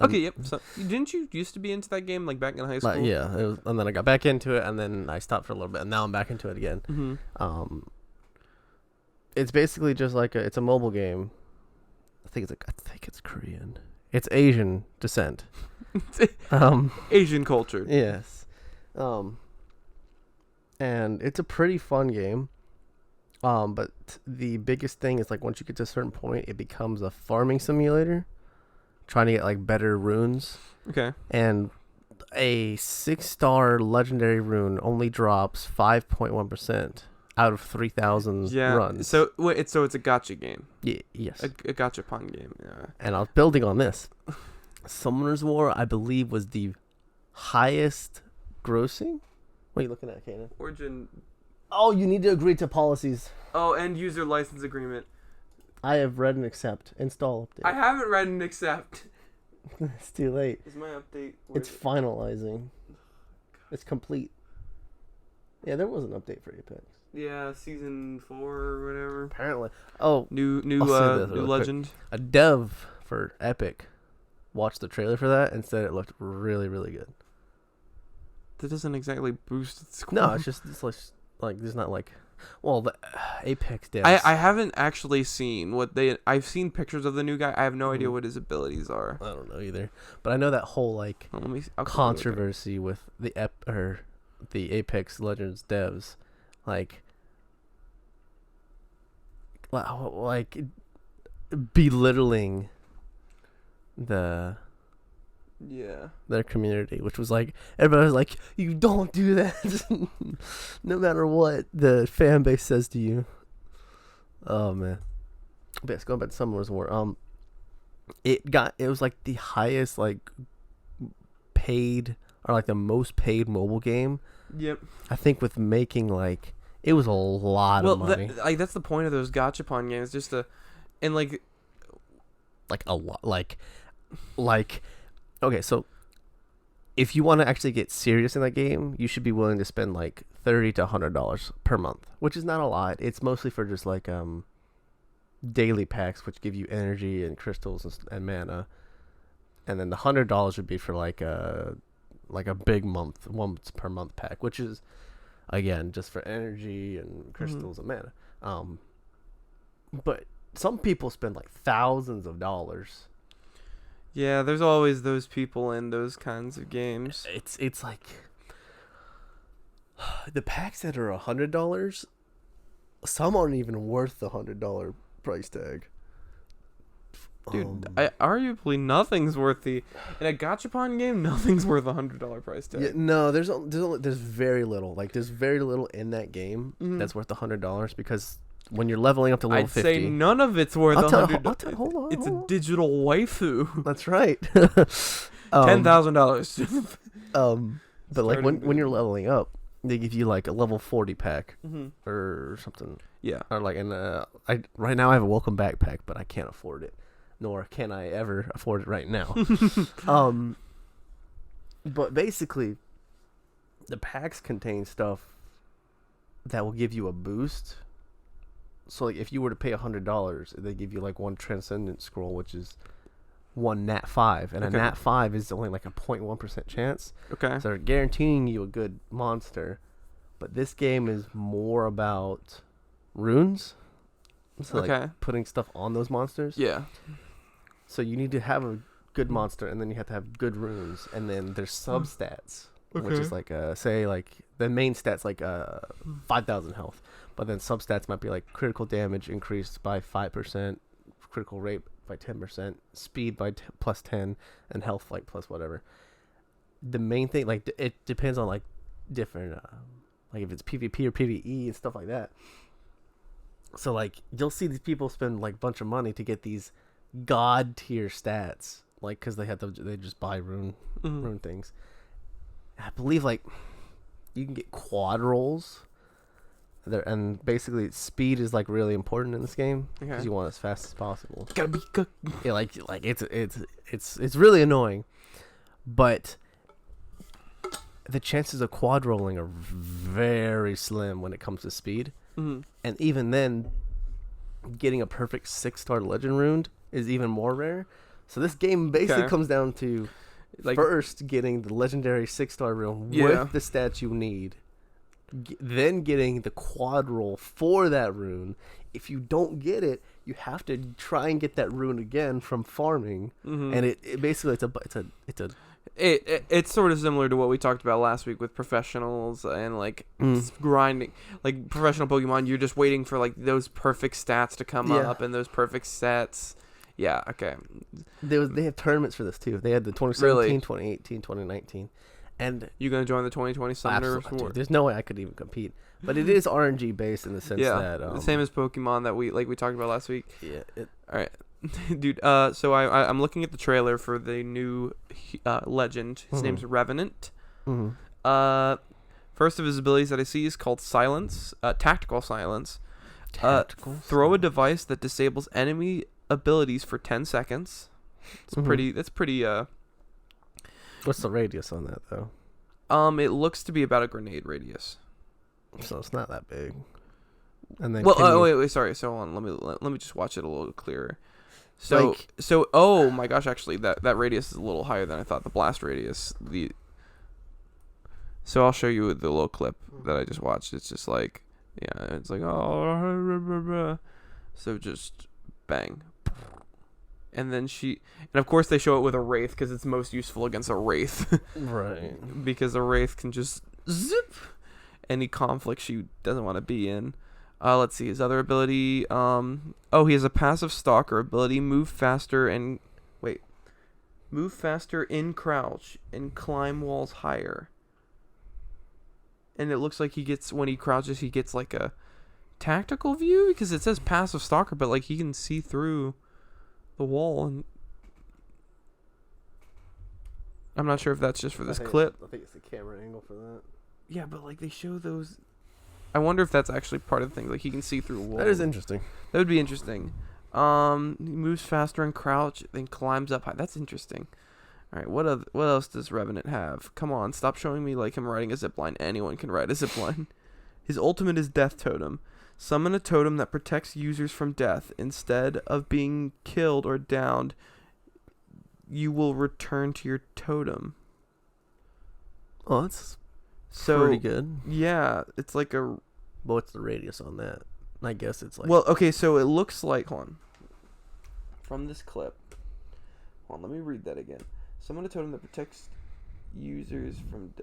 Okay, yep. So, didn't you used to be into that game, like, back in high school? Yeah, and then I got back into it, and then I stopped for a little bit, and now I'm back into it again. Mm-hmm. It's basically just like it's a mobile game. I think it's Korean. It's Asian descent. Asian culture. Yes. And it's a pretty fun game. But the biggest thing is, like, once you get to a certain point, it becomes a farming simulator, trying to get, like, better runes. Okay. And a 6-star legendary rune only drops 5.1% out of 3,000 runs. So it's a gacha game. Yes. A gachapon game. Yeah. And I was building on this. Summoner's War, I believe, was the highest grossing. What are you looking at, Kanan? Origin. Oh, you need to agree to policies. Oh, end user license agreement. I have read and accept. Install update. I haven't read and accept. It's too late. Is my update? It's finalizing. It's complete. Yeah, there was an update for Apex. Yeah, season 4 or whatever. Apparently. Oh, New I'll say this new really legend. a dev for Epic watched the trailer for that and said it looked really, really good. That doesn't exactly boost its score. No, it's like there's not like, well, the Apex devs. I haven't actually seen what they. I've seen pictures of the new guy. I have no idea what his abilities are. I don't know either, but I know that whole like Let me. I'll controversy with the the Apex Legends devs, like belittling their community, which was like, everybody was like, you don't do that no matter what the fan base says to you. Oh man. But yes, going back to Summoner's War, it was like the highest like paid, or like the most paid mobile game. Yep. I think with making like, it was a lot of money. That's the point of those gachapon games, just to, and like a lot, like okay, so if you want to actually get serious in that game, you should be willing to spend like $30 to $100 per month, which is not a lot. It's mostly for just like daily packs, which give you energy and crystals and mana, and then the $100 would be for like a big once per month pack, which is again just for energy and crystals and mana. But some people spend like thousands of dollars. Yeah, there's always those people in those kinds of games. It's like the packs that are $100, some aren't even worth the $100 price tag. Dude, arguably nothing's worth in a gachapon game. Nothing's worth $100 price tag. Yeah, no, there's very little. Like there's very little in that game that's worth $100, because when you're leveling up to level 50, I'd say none of it's worth $100. Hold on. It's a digital waifu. That's right. $10,000. But like when you're leveling up, they give you like a level 40 pack or something. Yeah. Or like right now I have a welcome back pack, but I can't afford it, nor can I ever afford it right now. But basically, the packs contain stuff that will give you a boost. So like if you were to pay $100, they give you like one Transcendent Scroll, which is one Nat 5, and a Nat 5 is only like a 0.1% chance. Okay. So they're guaranteeing you a good monster, but this game is more about runes. So like putting stuff on those monsters. Yeah. So you need to have a good monster, and then you have to have good runes, and then there's substats which is like say like the main stats like 5,000 health, but then substats might be like critical damage increased by 5%, critical rate by 10%, speed by plus 10, and health like plus whatever. The main thing, like it depends on like different like if it's PvP or PvE and stuff like that. So like you'll see these people spend like a bunch of money to get these god tier stats, like because they just buy rune things. I believe like you can get quad rolls there, and basically speed is like really important in this game because you want as fast as possible. Gotta be good. Yeah, like it's really annoying, but the chances of quad rolling are very slim when it comes to speed. Mm-hmm. And even then, getting a perfect 6-star legend rune is even more rare. So this game basically comes down to like first getting the legendary 6-star rune with the stats you need, then getting the quad roll for that rune. If you don't get it, you have to try and get that rune again from farming. And it basically it's sort of similar to what we talked about last week with professionals and like grinding, like professional Pokemon. You're just waiting for like those perfect stats to come up and those perfect sets. Yeah, okay. They have tournaments for this too. They had the 2017, 2018, 2019. And you gonna join the 2020 Summoner? Dude, there's no way I could even compete. But it is RNG based in the sense that the same as Pokemon that we talked about last week. Yeah. All right. Dude, so I'm looking at the trailer for the new legend. His name's Revenant. First of his abilities that I see is called Silence, Tactical Silence. Throw a device that disables enemy abilities for 10 seconds. That's pretty. What's the radius on that though? It looks to be about a grenade radius. So it's not that big. And then wait, sorry. So hold on, let me just watch it a little clearer. So oh my gosh, actually that radius is a little higher than I thought. The blast radius. So I'll show you the little clip that I just watched. It's just like it's like so just bang. And then and of course they show it with a Wraith because it's most useful against a Wraith. Right. Because a Wraith can just zip any conflict she doesn't want to be in. Let's see his other ability. He has a passive stalker ability. Move faster in crouch and climb walls higher. And it looks like when he crouches, he gets like a tactical view because it says passive stalker, but like he can see through the wall. And I'm not sure if that's just for this clip. I think it's the camera angle for that. Yeah, but like they show those. I wonder if that's actually part of the thing. Like he can see through a wall. That is interesting. That would be interesting. He moves faster and crouch, then climbs up high. That's interesting. All right, what else does Revenant have? Come on, stop showing me like him riding a zipline. Anyone can ride a zipline. His ultimate is Death Totem. Summon a totem that protects users from death. Instead of being killed or downed, you will return to your totem. Oh, that's pretty good. Yeah, it's like a... But what's the radius on that? I guess it's like... Well, okay, so it looks like... Hold on. From this clip... Hold on, let me read that again. Summon a totem that protects users from...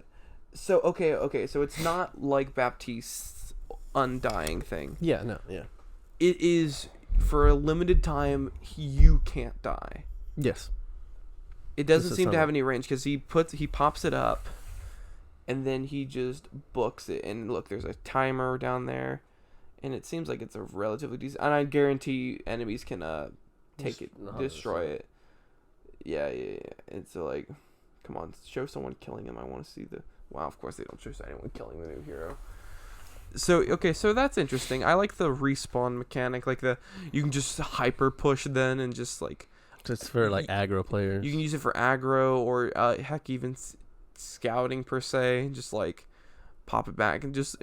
So, okay, so it's not like Baptiste's undying thing. Yeah, no, yeah. It is, for a limited time, you can't die. Yes. It doesn't seem to have any range, because he pops it up, and then he just books it. And look, there's a timer down there, and it seems like it's a relatively decent... And I guarantee enemies can take it, destroy it. Yeah. And so, like, come on, show someone killing him. I want to see the... Wow, of course they don't show anyone killing the new hero. So, okay, so that's interesting. I like the respawn mechanic. Like, you can just hyper push then and just, like... Just for, like, aggro players. You can use it for aggro or, heck, even scouting, per se. Just, like, pop it back and just...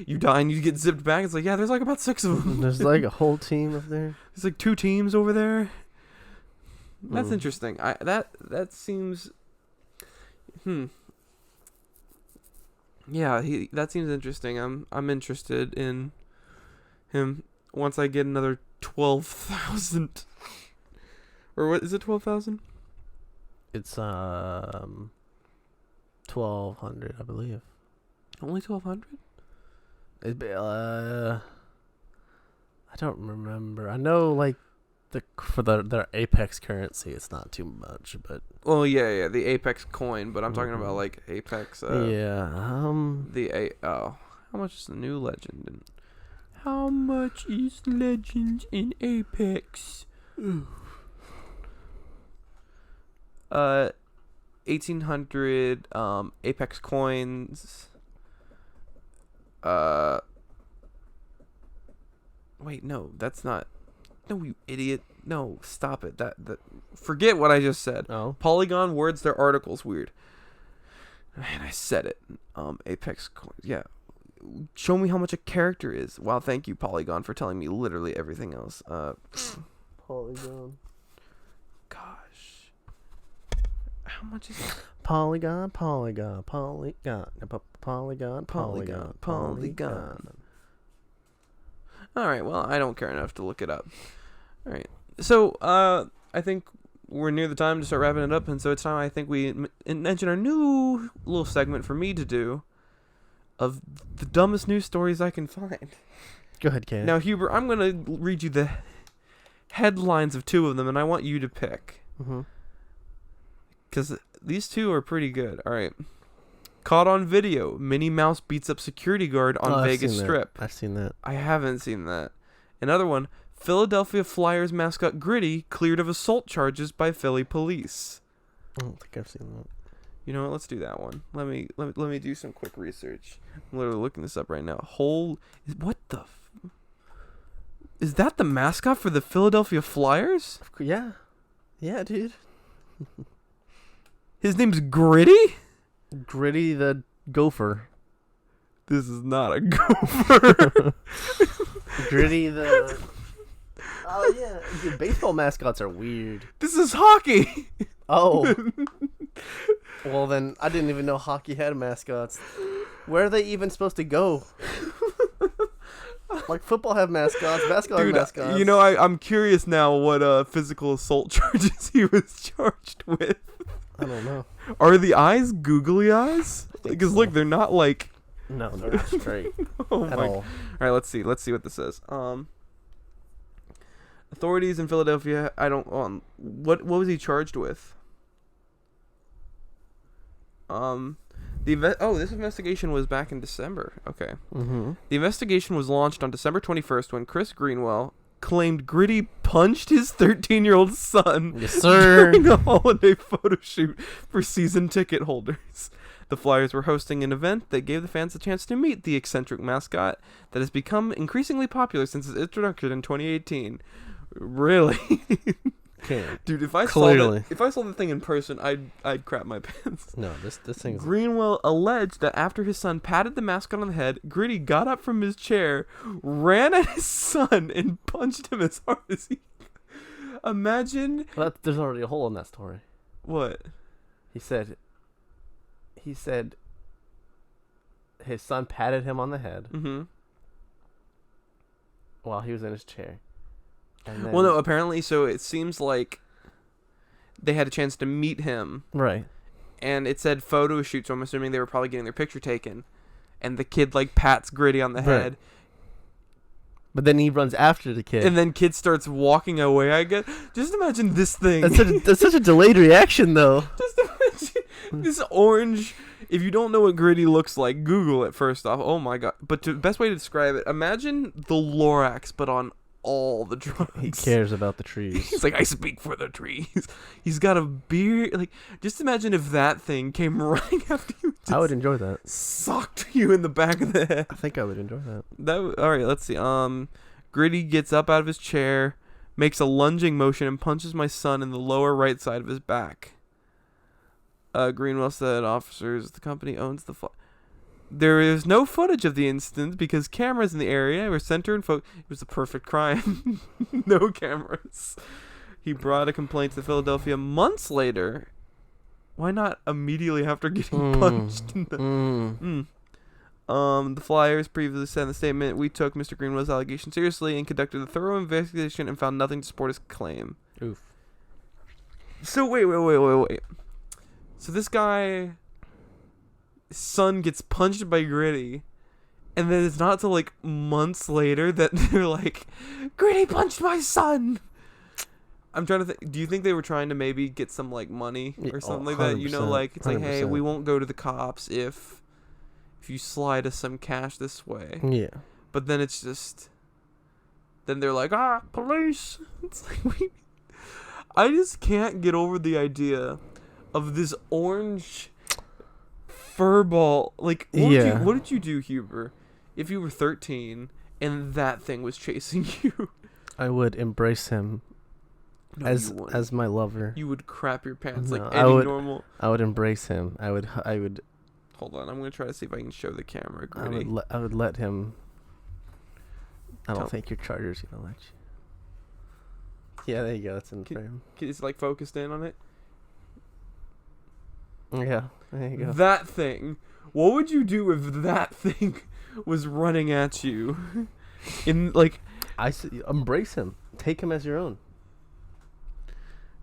You die and you get zipped back. It's like, yeah, there's, like, about 6 of them. There's, like, a whole team up there. There's, like, 2 teams over there. That's interesting. That seems... Yeah, that seems interesting. I'm interested in him once I get another 12,000. Or what is it, 12,000? It's 1,200, I believe. Only 1,200? I don't remember. I know, like, their Apex currency, it's not too much, but Well, yeah, the Apex coin, but I'm talking about like Apex. How much is the new legend? And how much is legend in Apex? 1,800 Apex coins. Wait, no, that's not. No, you idiot. No, stop it. That forget what I just said. Oh. Polygon words their articles weird. And I said it. Apex coins. Yeah. Show me how much a character is. Wow, thank you, Polygon, for telling me literally everything else. Polygon. Gosh. How much is it? Polygon. Alright, well, I don't care enough to look it up. Alright. So, I think we're near the time to start wrapping it up, and so it's time I think we mention our new little segment for me to do of the dumbest news stories I can find. Go ahead, Ken. Now, Huber, I'm going to read you the headlines of two of them, and I want you to pick. Because these two are pretty good. Alright. Caught on video. Minnie Mouse beats up security guard on Vegas Strip. I've seen that. I haven't seen that. Another one. Philadelphia Flyers mascot Gritty cleared of assault charges by Philly police. I don't think I've seen that. You know what? Let's do that one. Let me do some quick research. I'm literally looking this up right now. What the? Is that the mascot for the Philadelphia Flyers? Yeah. Yeah, dude. His name's Gritty? Gritty the gopher. This is not a gopher. Gritty the... Oh, yeah. Dude, baseball mascots are weird. This is hockey. Oh. Well, then, I didn't even know hockey had mascots. Where are they even supposed to go? Like, football have mascots, basketball have mascots. You know, I'm curious now what physical assault charges he was charged with. I don't know. Are the eyes googly eyes? Because look, they're not like... No, they're not straight Oh at my... all. Alright, let's see what this says. Authorities in Philadelphia, what was he charged with? This investigation was back in December. Okay. Mm-hmm. The investigation was launched on December 21st when Chris Greenwell claimed Gritty punched his 13-year-old son Yes, sir. during a holiday photo shoot for season ticket holders. The Flyers were hosting an event that gave the fans a chance to meet the eccentric mascot that has become increasingly popular since its introduction in 2018. Really? Can't. Dude, if I Clearly. saw the thing in person, I'd crap my pants. No, this thing's... Greenwell alleged that after his son patted the mascot on the head, Gritty got up from his chair, ran at his son, and punched him as hard as he could. Imagine... Well, there's already a hole in that story. What? He said his son patted him on the head while he was in his chair. And then, Well, no, apparently, so it seems like they had a chance to meet him. Right. And it said photo shoot, so I'm assuming they were probably getting their picture taken. And the kid, like, pats Gritty on the head. But then he runs after the kid. And then kid starts walking away, I guess. Just imagine this thing. That's such a delayed reaction, though. Just imagine this orange... If you don't know what Gritty looks like, Google it first off. Oh, my God. But the best way to describe it, imagine the Lorax, but on all the drugs. He cares about the trees. He's like, I speak for the trees. He's got a beard. Like, just imagine if that thing came running after you. I would enjoy that. Socked you in the back of the head. I think I would enjoy that. All right, let's see. Gritty gets up out of his chair, makes a lunging motion, and punches my son in the lower right side of his back. Greenwell said officers, the company owns the... There is no footage of the incident because cameras in the area were centered and it was a perfect crime. No cameras. He brought a complaint to Philadelphia months later. Why not immediately after getting punched? The Flyers previously said in the statement, "We took Mr. Greenwell's allegation seriously and conducted a thorough investigation and found nothing to support his claim." Oof. So wait. So this guy son gets punched by Gritty, and then it's not till like months later that they're like, Gritty punched my son. I'm trying to think. Do you think they were trying to maybe get some like money or something like that? You know, like it's like, hey, we won't go to the cops if you slide us some cash this way. Yeah. But then it's just, then they're like, police. It's like I just can't get over the idea of this orange fur ball. Like, what did you do, Huber, if you were 13 and that thing was chasing you? I would embrace him as my lover. You would crap your pants like normal. I would embrace him. I would. Hold on, I'm gonna try to see if I can show the camera. Gritty. I would let him. I don't think your charger's gonna let you. Yeah, there you go. That's in frame. It's like focused in on it. Yeah, there you go. That thing. What would you do if that thing was running at you? Embrace him. Take him as your own.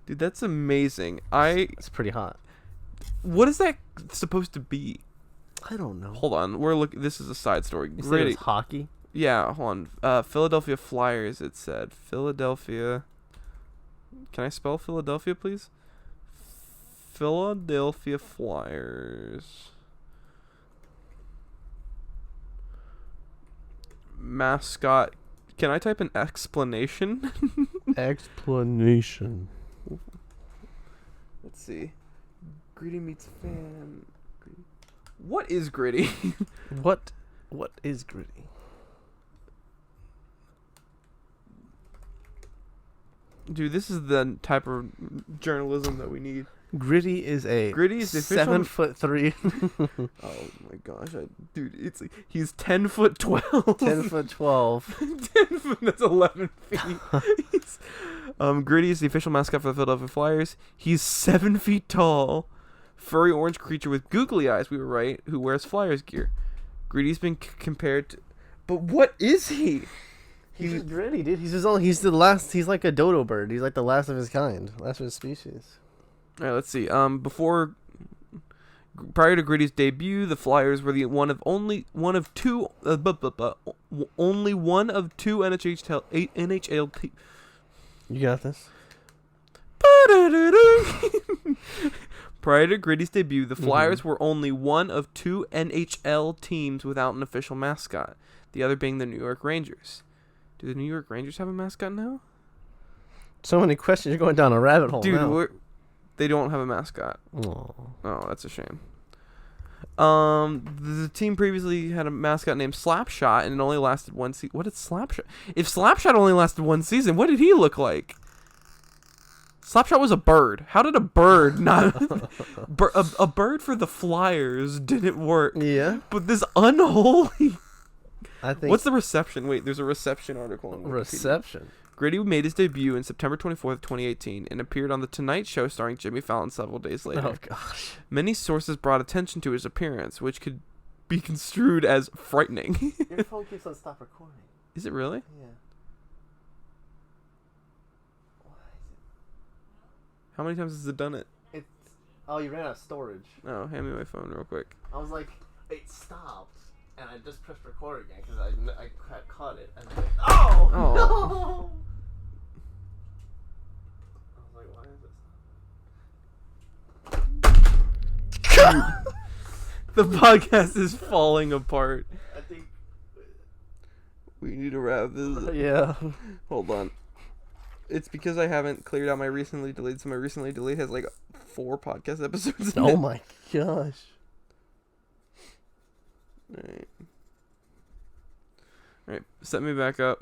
Dude, that's amazing. It's pretty hot. What is that supposed to be? I don't know. Hold on. This is a side story. You said it was hockey? Yeah, hold on. Philadelphia Flyers, it said. Philadelphia. Can I spell Philadelphia, please? Philadelphia Flyers. Mascot. Can I type an explanation? Explanation. Let's see. Gritty meets fan. What is Gritty? What is Gritty? Dude, this is the type of journalism that we need. Gritty is the 7'3". Oh my gosh, dude! It's like he's 10'12". 10'12". 10 foot. That's 11 feet. Gritty is the official mascot for the Philadelphia Flyers. He's 7 feet tall, furry orange creature with googly eyes. We were right. Who wears Flyers gear? Gritty's been compared to, but what is he? He's just Gritty, dude. He's the last. He's like a dodo bird. He's like the last of his kind, last of his species. All right, let's see. Prior to Gritty's debut, the Flyers were only one of two NHL teams. You got this. Prior to Gritty's debut, the Flyers were only one of two NHL teams without an official mascot. The other being the New York Rangers. Do the New York Rangers have a mascot now? So many questions. You're going down a rabbit hole, dude. They don't have a mascot. Oh, that's a shame. The team previously had a mascot named Slapshot, and it only lasted one season. What did Slapshot? If Slapshot only lasted one season, what did he look like? Slapshot was a bird. How did a bird not... a bird for the Flyers didn't work. Yeah. But this unholy... I think... What's the reception? Wait, there's a reception article on Wikipedia. Reception? Gritty made his debut in September 24th, 2018, and appeared on The Tonight Show starring Jimmy Fallon several days later. Oh, gosh. Many sources brought attention to his appearance, which could be construed as frightening. Your phone keeps on stop recording. Is it really? Yeah. Why is it? How many times has it done it? Oh, you ran out of storage. Oh, hand me my phone real quick. I was like, it stopped. And I just pressed record again because I caught it. And like, oh! No! I was like, why is it? The podcast is falling apart. I think we need to wrap this. Yeah. Hold on. It's because I haven't cleared out my recently deleted. So my recently deleted has like 4 podcast episodes in it. Oh my gosh. Alright, set me back up.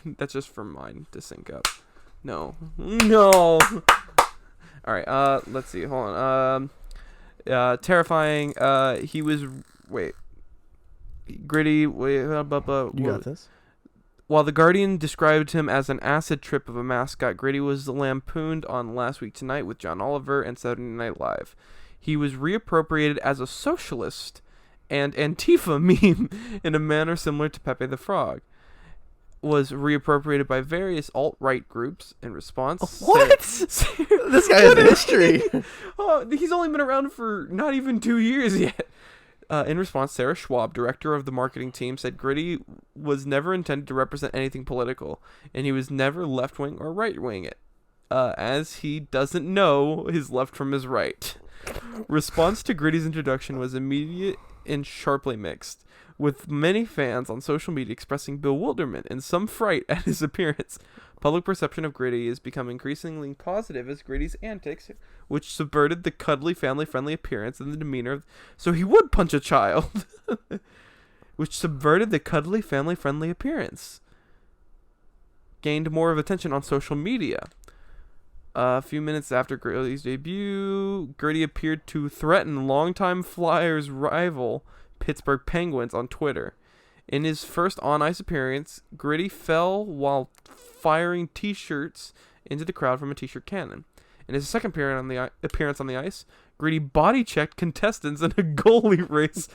That's just for mine to sync up. No. Alright, let's see. Hold on. Terrifying. He was... Wait. Gritty. Wait. You got this? While The Guardian described him as an acid trip of a mascot, Gritty was lampooned on Last Week Tonight with John Oliver and Saturday Night Live. He was reappropriated as a socialist and Antifa meme in a manner similar to Pepe the Frog. was reappropriated by various alt-right groups in response. What? This guy has a history. Oh, he's only been around for not even 2 years yet. In response, Sarah Schwab, director of the marketing team, said Gritty was never intended to represent anything political, and he was never left-wing or right-wing as he doesn't know his left from his right. Response to Gritty's introduction was immediate and sharply mixed, with many fans on social media expressing bewilderment and some fright at his appearance. Public perception of Gritty is becoming increasingly positive as Gritty's antics, which subverted the cuddly, family-friendly appearance and the demeanor of... So he would punch a child. Which subverted the cuddly, family-friendly appearance. Gained more of attention on social media. A few minutes after Gritty's debut, Gritty appeared to threaten longtime Flyers rival Pittsburgh Penguins on Twitter. In his first on-ice appearance, Gritty fell while firing T-shirts into the crowd from a T-shirt cannon. In his second appearance on the ice, Gritty body-checked contestants in a goalie race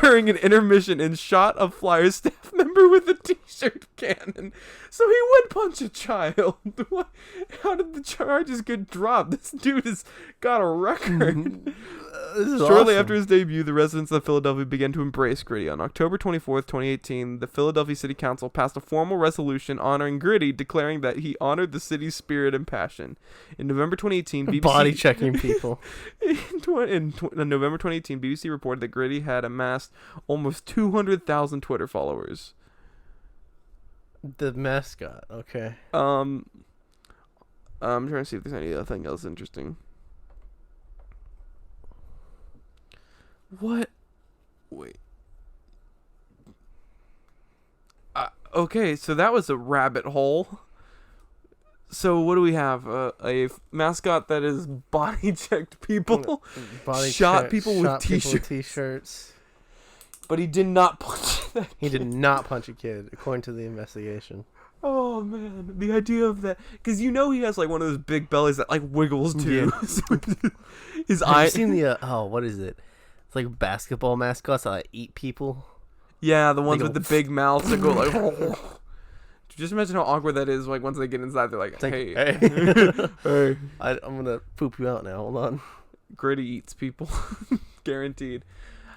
during an intermission and shot a Flyers staff member with a T-shirt cannon. So he would punch a child. What? How did the charges get dropped? This dude has got a record. Shortly after his debut, the residents of Philadelphia began to embrace Gritty. On October 24th, 2018, the Philadelphia City Council passed a formal resolution honoring Gritty, declaring that he honored the city's spirit and passion. In November 2018, BBC... Body checking people. In November 2018, BBC reported that Gritty had amassed almost 200,000 Twitter followers. The mascot, okay. I'm trying to see if there's anything else interesting. What? Wait. Okay, so that was a rabbit hole. So what do we have? A mascot that is body checked people, shot people with t-shirts. But he did not punch that He did not punch a kid, according to the investigation. Oh man, the idea of that, because you know he has like one of those big bellies that like wiggles too. Yeah. His Have eye. you seen the what is it? It's like basketball mascots that like, eat people. Yeah, the ones go, with the big mouths that go like. Oh. Just imagine how awkward that is. Like once they get inside, they're like, "Hey, hey, I'm gonna poop you out now. Hold on." Gritty eats people, guaranteed.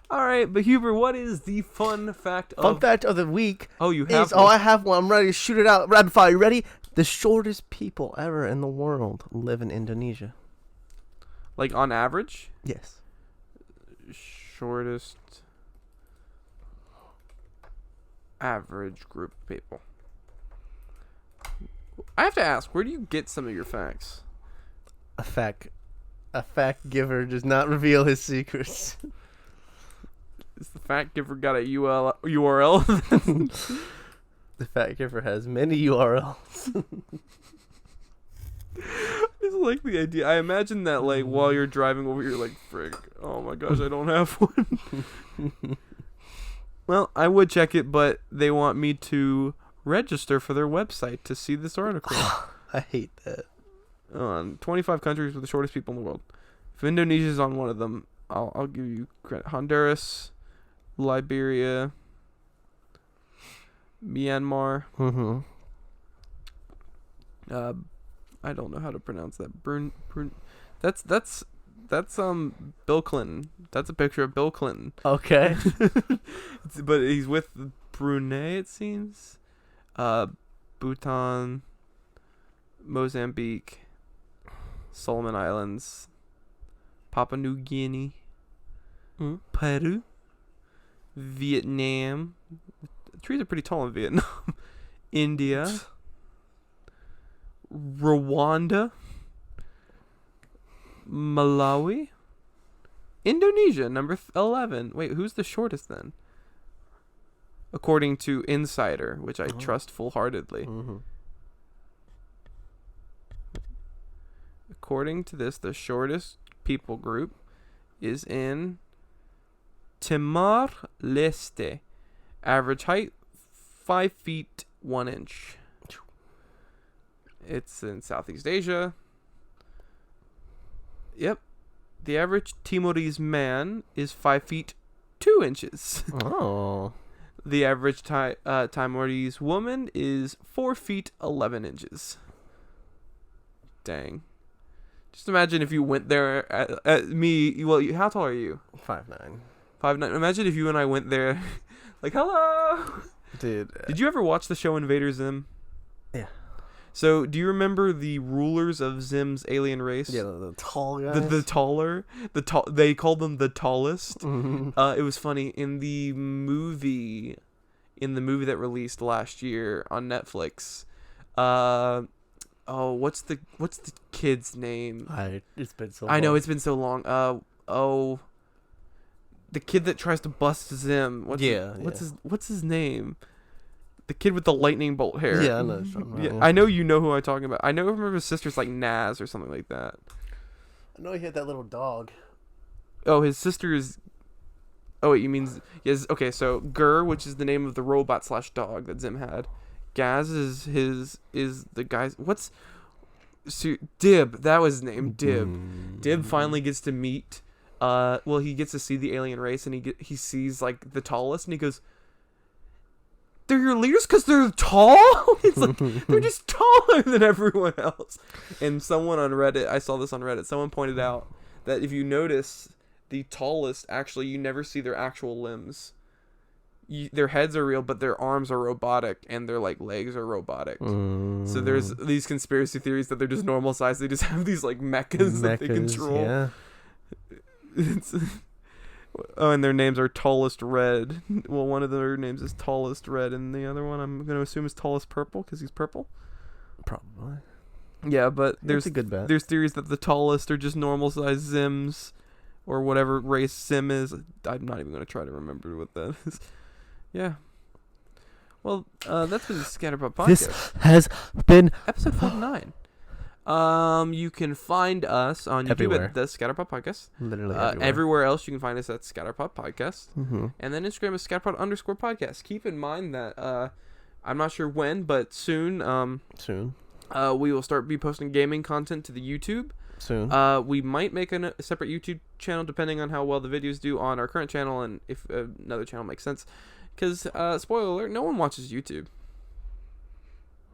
All right, but Huber, what is the fun fact of the week? Oh, you have one. Oh, I have one. I'm ready to shoot it out. Rapid fire. You ready? The shortest people ever in the world live in Indonesia. Like on average? Yes. Shortest average group of people. I have to ask, where do you get some of your facts? A fact giver does not reveal his secrets. Is the fact giver got a URL? The fact giver has many URLs. It's like the idea. I imagine that like while you're driving over, you're like, "Frick! Oh my gosh, I don't have one." Well, I would check it, but they want me to register for their website to see this article. I hate that. On 25 countries with the shortest people in the world. If Indonesia's on one of them, I'll give you credit. Honduras, Liberia, Myanmar. Mm-hmm. I don't know how to pronounce that. That's Bill Clinton. That's a picture of Bill Clinton. Okay. But he's with Brunei, it seems. Bhutan, Mozambique, Solomon Islands, Papua New Guinea, Peru, Vietnam. The trees are pretty tall in Vietnam. India, Rwanda, Malawi, Indonesia, number 11. Wait, who's the shortest then? According to Insider, which I trust full-heartedly. Mm-hmm. According to this, the shortest people group is in Timor-Leste. Average height, 5 feet 1 inch. It's in Southeast Asia. Yep. The average Timorese man is 5 feet 2 inches. Oh. The average Time Wardy's woman is 4 feet 11 inches. Dang. Just imagine if you went there at me. Well, how tall are you? 5'9". 5'9". Imagine if you and I went there, like, hello. Dude. Did you ever watch the show Invader Zim? Yeah. So, do you remember the rulers of Zim's alien race? Yeah, the tall guys. The taller, they called them the tallest. Mhm. It was funny in the movie that released last year on Netflix. What's the kid's name? It's been so. I know long. it's been so long. The kid that tries to bust Zim. What's his name? The kid with the lightning bolt hair. Yeah, I know. Something Yeah, about, I know you know who I'm talking about. I remember his sister's like Naz or something like that. I know he had that little dog. Oh, his sister is. Oh wait, you mean yes? Okay, so Gur, which is the name of the robot / dog that Zim had. Gaz is the guy's. What's. Dib, that was his name. Dib. Dib finally gets to meet. He gets to see the alien race, and he sees like the tallest, and he goes, "They're your leaders because they're tall." It's like they're just taller than everyone else. And someone on Reddit, I saw this on Reddit. Someone pointed out that if you notice, the tallest actually you never see their actual limbs. Their heads are real, but their arms are robotic, and their like legs are robotic. So there's these conspiracy theories that they're just normal size. They just have these like mechas that they control. Yeah. And their names are Tallest Red. Well, one of their names is Tallest Red, and the other one I'm going to assume is Tallest Purple because he's purple. Probably. Yeah, but That's a good bet. there's theories that the tallest are just normal size Zims, or whatever race Zim is. I'm not even going to try to remember what that is. Yeah. Well, that's been the Scatterpot podcast. This has been episode 49. You can find us on YouTube everywhere. at the Scatterpot Podcast. Literally everywhere else you can find us at Scatterpot Podcast. Mm-hmm. And then Instagram is Scatterpot_podcast. Keep in mind that I'm not sure when, but soon. We will be posting gaming content to the YouTube. Soon. We might make a separate YouTube channel depending on how well the videos do on our current channel, and if another channel makes sense. Because spoiler alert, no one watches YouTube.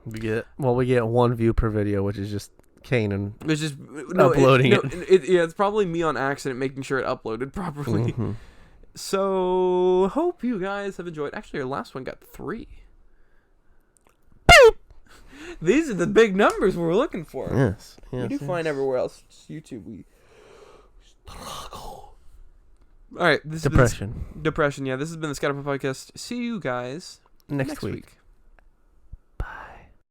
We get one view per video, which is just Kanan. It's just uploading it. It's probably me on accident making sure it uploaded properly. Mm-hmm. So hope you guys have enjoyed. Actually, our last one got 3. Boop! These are the big numbers we're looking for. Yes. You do find everywhere else. Just YouTube. All right. Depression. Yeah. This has been the Scatterpot Podcast. See you guys next week.